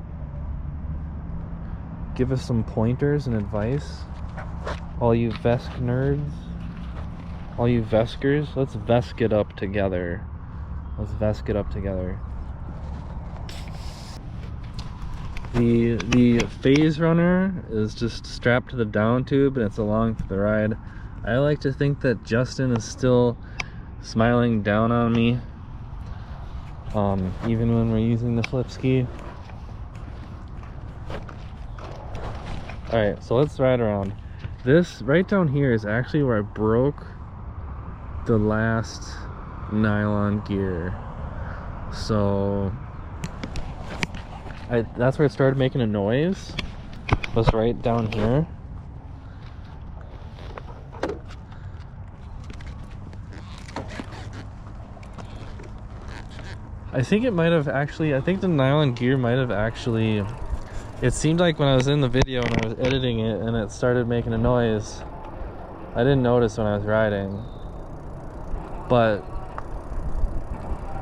Give us some pointers and advice. All you VESC nerds, all you VESCers, let's VESC it up together. Let's VESC it up together. The phase runner is just strapped to the down tube and it's along for the ride. I like to think that Justin is still smiling down on me, even when we're using the Flipsky. Alright, so let's ride around. This right down here is actually where I broke the last nylon gear. So that's where it started making a noise. Was right down here. I think it might have actually, I think the nylon gear might have actually, it seemed like when I was in the video and I was editing it and it started making a noise, I didn't notice when I was riding, but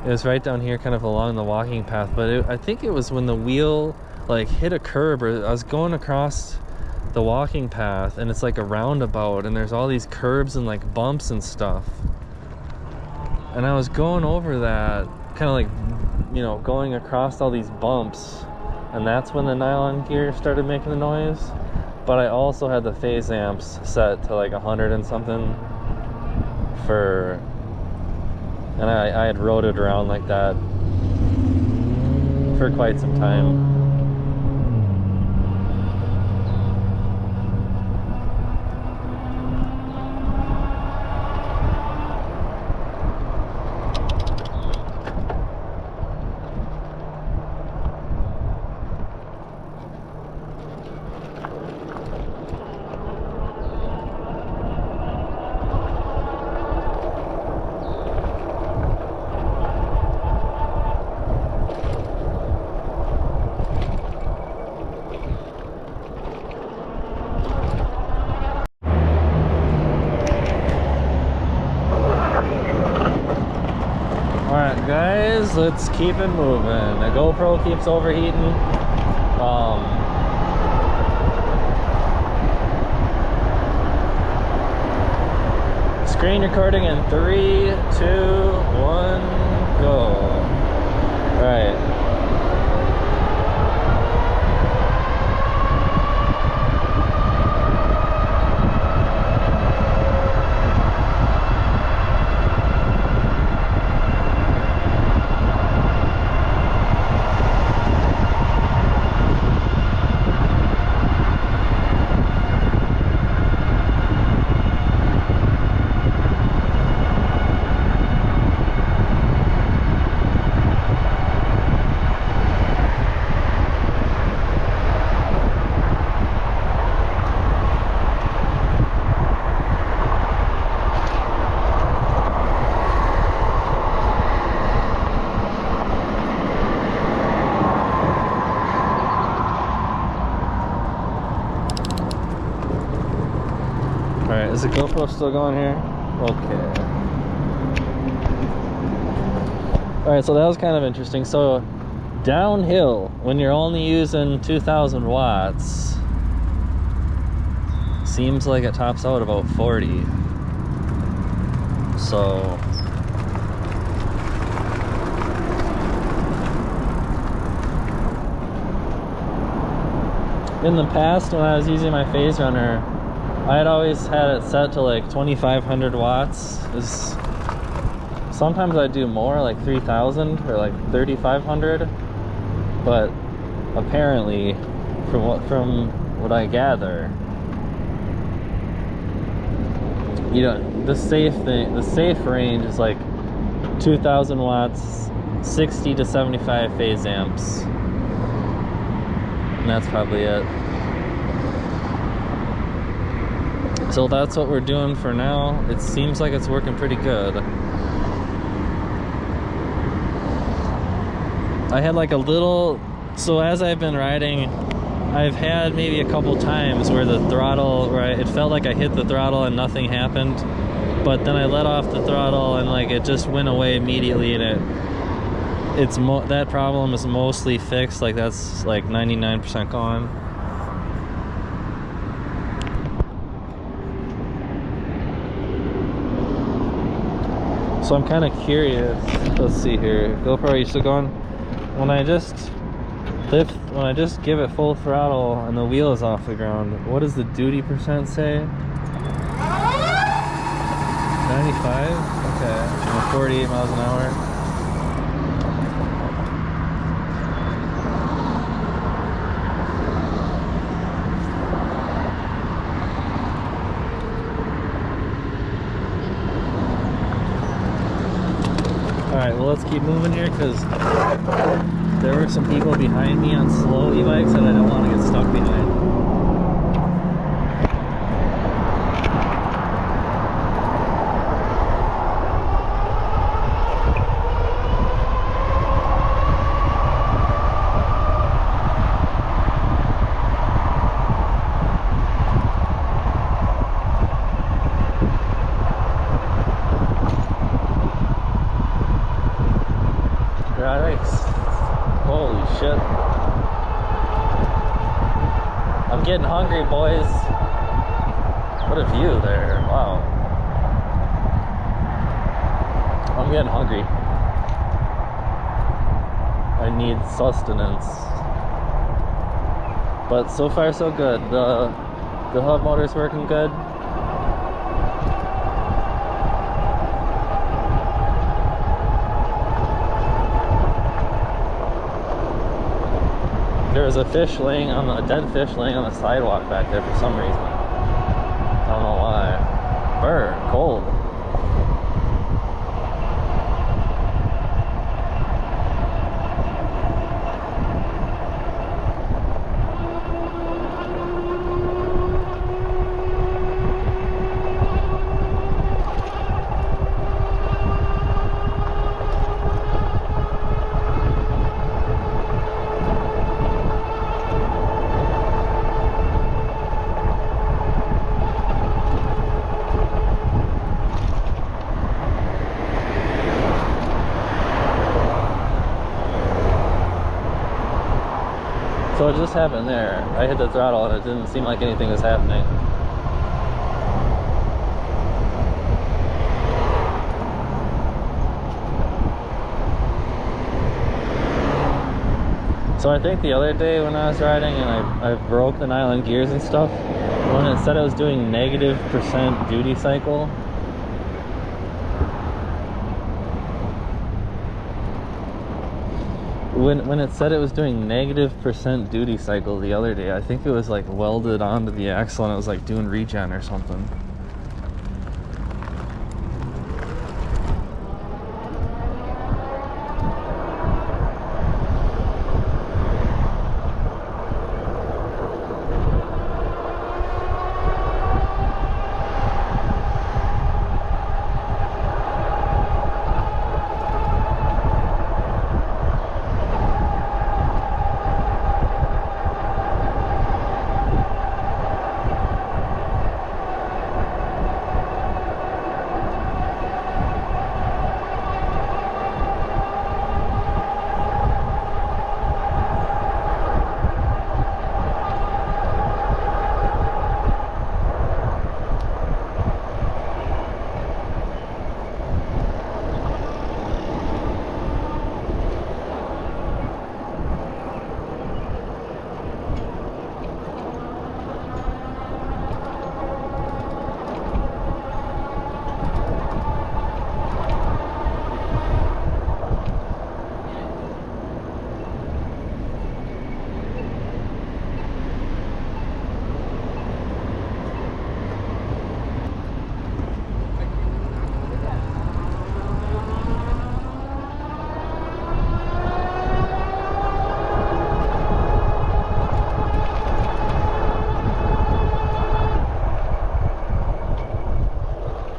it was right down here kind of along the walking path. But I think it was when the wheel like hit a curb, or I was going across the walking path and it's like a roundabout and there's all these curbs and like bumps and stuff, and I was going over that kind of like, you know, going across all these bumps, and that's when the nylon gear started making the noise. But I also had the phase amps set to like 100 and something and I had rode it around like that for quite some time. Alright guys, let's keep it moving. The GoPro keeps overheating. Screen recording in 3, 2, 1, go. Alright. Alright, is the GoPro still going here? Okay. Alright, so that was kind of interesting. So, downhill, when you're only using 2,000 watts, seems like it tops out about 40. So, in the past, when I was using my phase runner, I had always had it set to like 2,500 watts. Sometimes I do more, like 3,000 or like 3,500. But apparently, from what I gather, you know, the safe range is like 2,000 watts, 60 to 75 phase amps, and that's probably it. So that's what we're doing for now. It seems like it's working pretty good. I had like a little, so as I've been riding, I've had maybe a couple times where the throttle, right, it felt like I hit the throttle and nothing happened, but then I let off the throttle and like it just went away immediately, and that problem is mostly fixed. Like that's like 99% gone. So I'm kind of curious. Let's see here. GoPro, are you still going? When I just give it full throttle and the wheel is off the ground, what does the duty percent say? 95? Okay. 48 miles an hour. Alright, well let's keep moving here because there were some people behind me on slow e-bikes that I don't want to get stuck behind. Holy shit. I'm getting hungry, boys. What a view there. Wow. I'm getting hungry. I need sustenance. But so far so good. The hub motor's working good. There was a dead fish laying on the sidewalk back there for some reason. I don't know why. Burr, cold. So it just happened there. I hit the throttle and it didn't seem like anything was happening. So I think the other day when I was riding and I broke the nylon gears and stuff, when it said it was doing -% duty cycle, when it said it was doing -% duty cycle the other day, I think it was like welded onto the axle and it was like doing regen or something.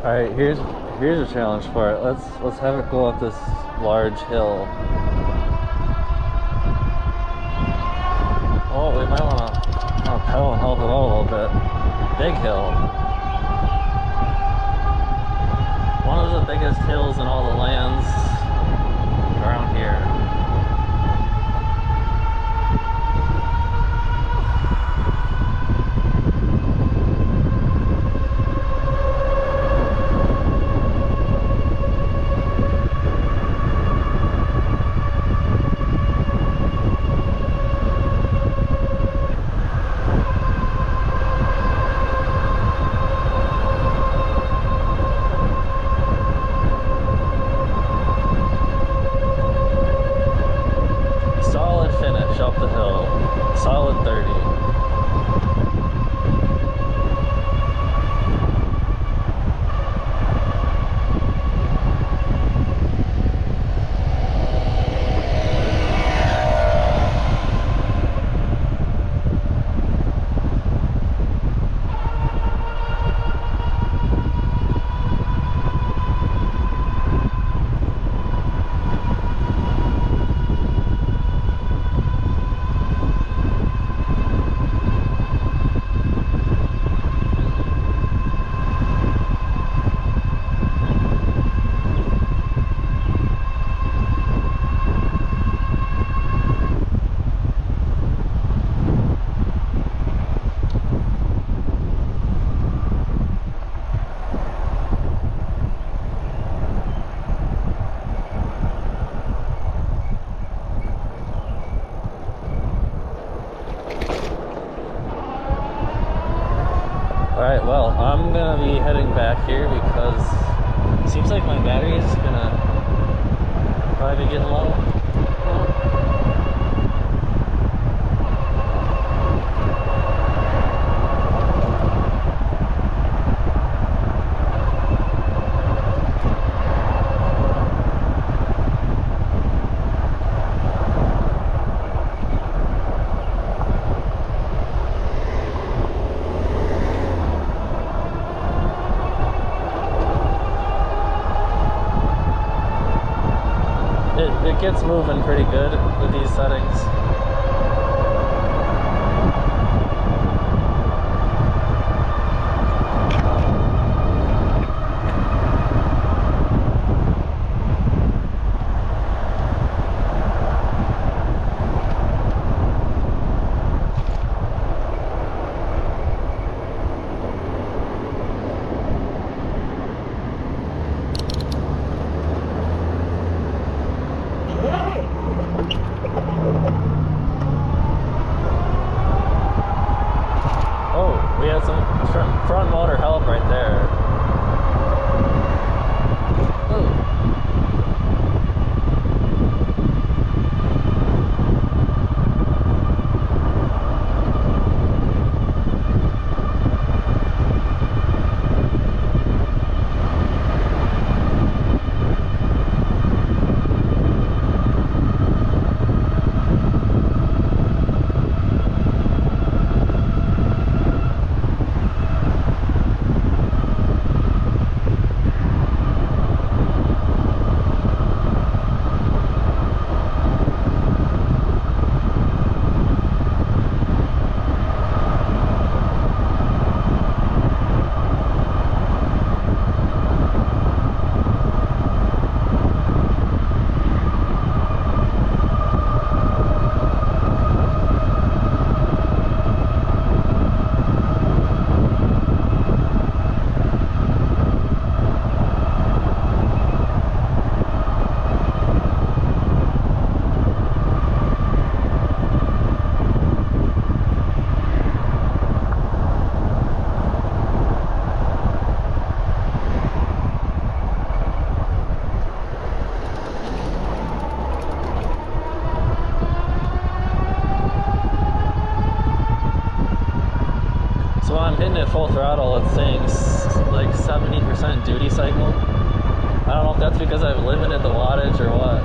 Alright, here's a challenge for it. Let's have it go up this large hill. Oh, we might wanna pedal and help it out a little bit. Big hill. One of the biggest hills in all the lands around here. Alright, well, I'm gonna be heading back here because it seems like my battery is gonna probably be getting low. It gets moving pretty good with these settings. full throttle, it's saying like 70% duty cycle. I don't know if that's because I've limited the wattage or what.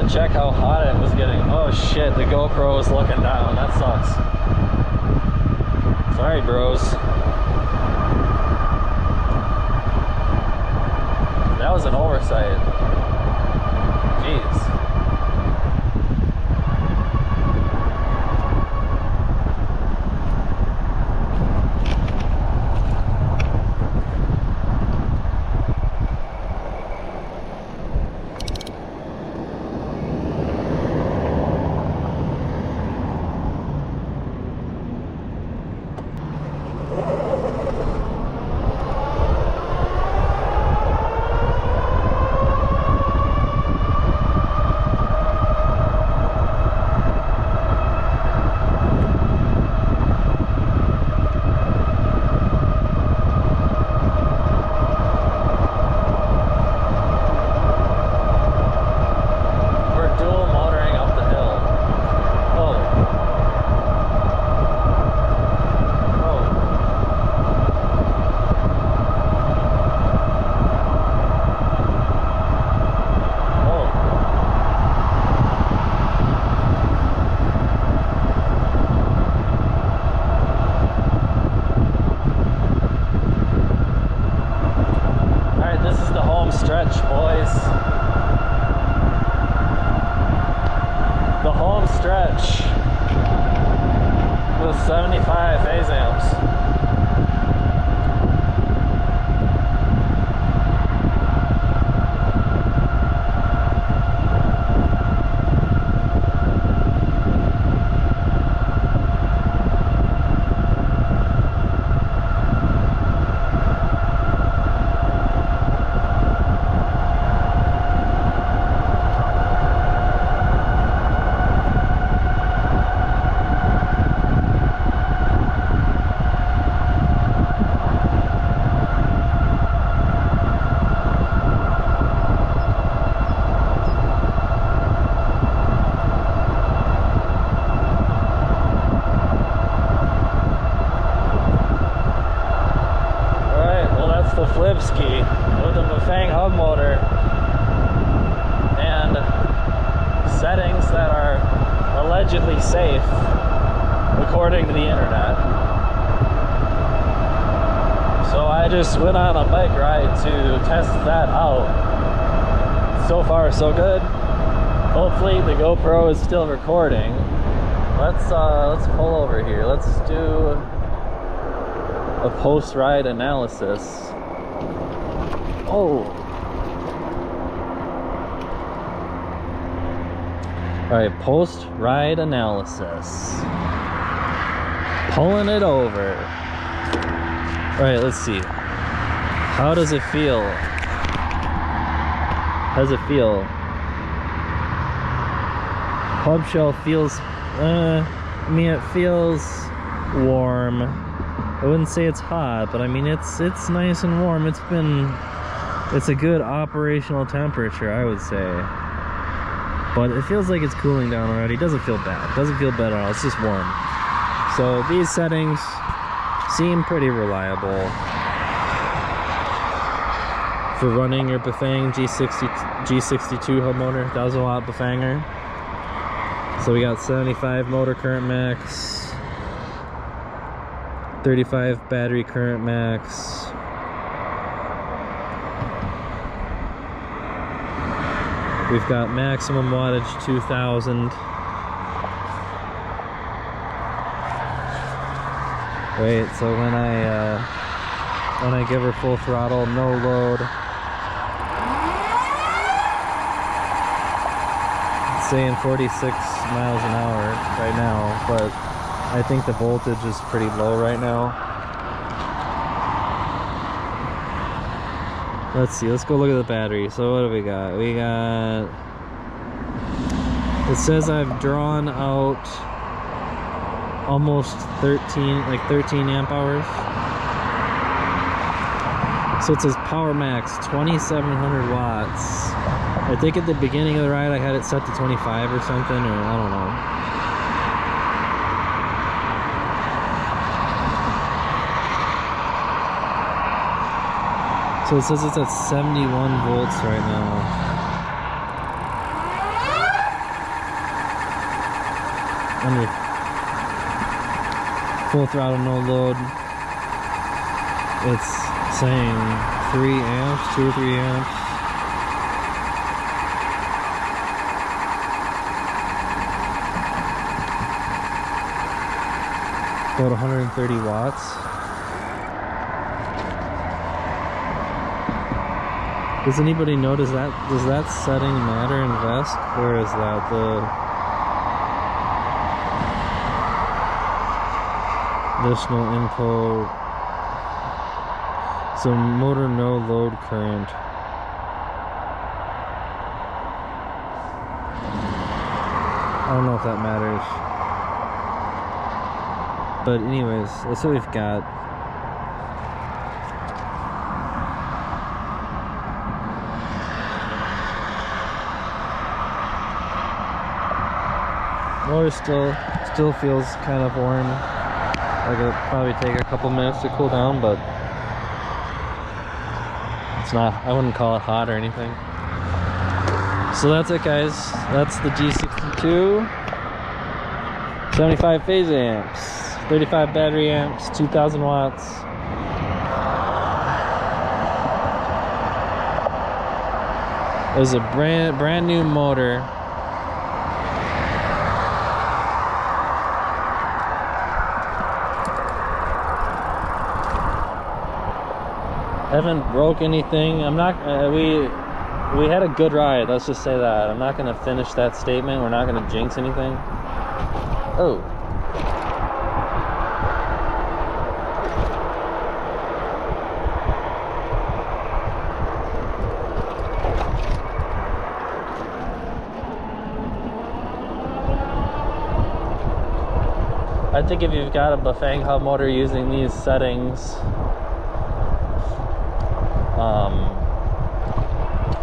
Check how hot it was getting. Oh shit, the GoPro was looking down. That sucks. Sorry, bros. That was an oversight. Jeez. Stretch, boys. The home stretch with 75 phase amps. Flipsky with a Bafang hub motor and settings that are allegedly safe according to the internet. So I just went on a bike ride to test that out. So far so good. Hopefully the GoPro is still recording. Let's pull over here. Let's do a post-ride analysis. Oh. All right, post-ride analysis. Pulling it over. All right, let's see. How does it feel? How does it feel? Hub shell feels, I mean, it feels warm. I wouldn't say it's hot, but I mean, it's nice and warm. It's a good operational temperature, I would say. But it feels like it's cooling down already. It doesn't feel bad. It doesn't feel bad at all. It's just warm. So these settings seem pretty reliable. for running your Bafang G62 hub motor, 1000 watt Bafanger. So we got 75 motor current max, 35 battery current max, we've got maximum wattage 2000. Wait, so when I give her full throttle, no load, it's saying 46 miles an hour right now, but I think the voltage is pretty low right now. Let's see, let's go look at the battery. So what do we got? We got, it says I've drawn out almost 13 amp hours. So it says power max 2700 watts. I think at the beginning of the ride I had it set to 25 or something, or I don't know. So it says it's at 71 volts right now. Under full throttle, no load. It's saying 3 amps, 2 or 3 amps. About 130 watts. Does anybody know, does that setting matter in VESC? Where is that? Additional info. So motor no load current. I don't know if that matters. But anyways, that's what we've got. Motor still feels kind of warm. Like it'll probably take a couple minutes to cool down, but it's not, I wouldn't call it hot or anything. So that's it, guys. That's the G62. 75 phase amps, 35 battery amps, 2000 watts. It was a brand new motor. Haven't broke anything. I'm not, we had a good ride, let's just say that. I'm not gonna finish that statement. We're not gonna jinx anything. Oh. I think if you've got a Bafang hub motor using these settings,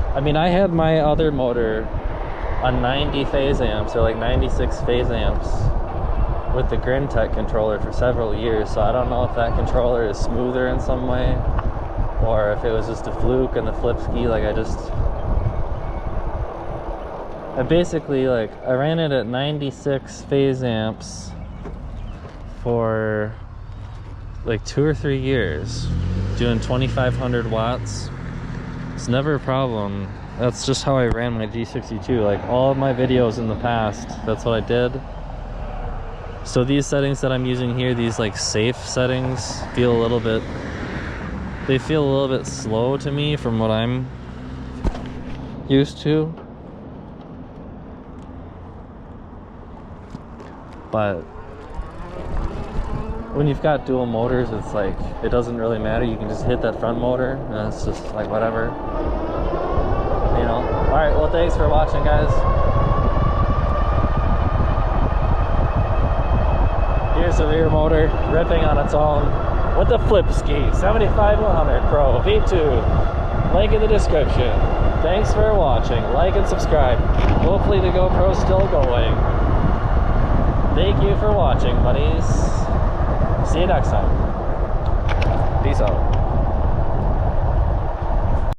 I mean, I had my other motor on 90 phase amps, or like 96 phase amps, with the Grintech controller for several years, so I don't know if that controller is smoother in some way, or if it was just a fluke in the Flipsky. Like I basically, like, I ran it at 96 phase amps for like 2 or 3 years, doing 2500 watts. It's never a problem. That's just how I ran my G62. Like all of my videos in the past, that's what I did. So these settings that I'm using here, these like safe settings, feel a little bit slow to me from what I'm used to. But when you've got dual motors, it's like, it doesn't really matter. You can just hit that front motor and it's just like whatever, you know. All right, well, thanks for watching, guys. Here's the rear motor ripping on its own with the Flipsky 75-100 Pro V2. Link in the description. Thanks for watching. Like and subscribe. Hopefully the GoPro's still going. Thank you for watching, buddies. See you next time. Peace out.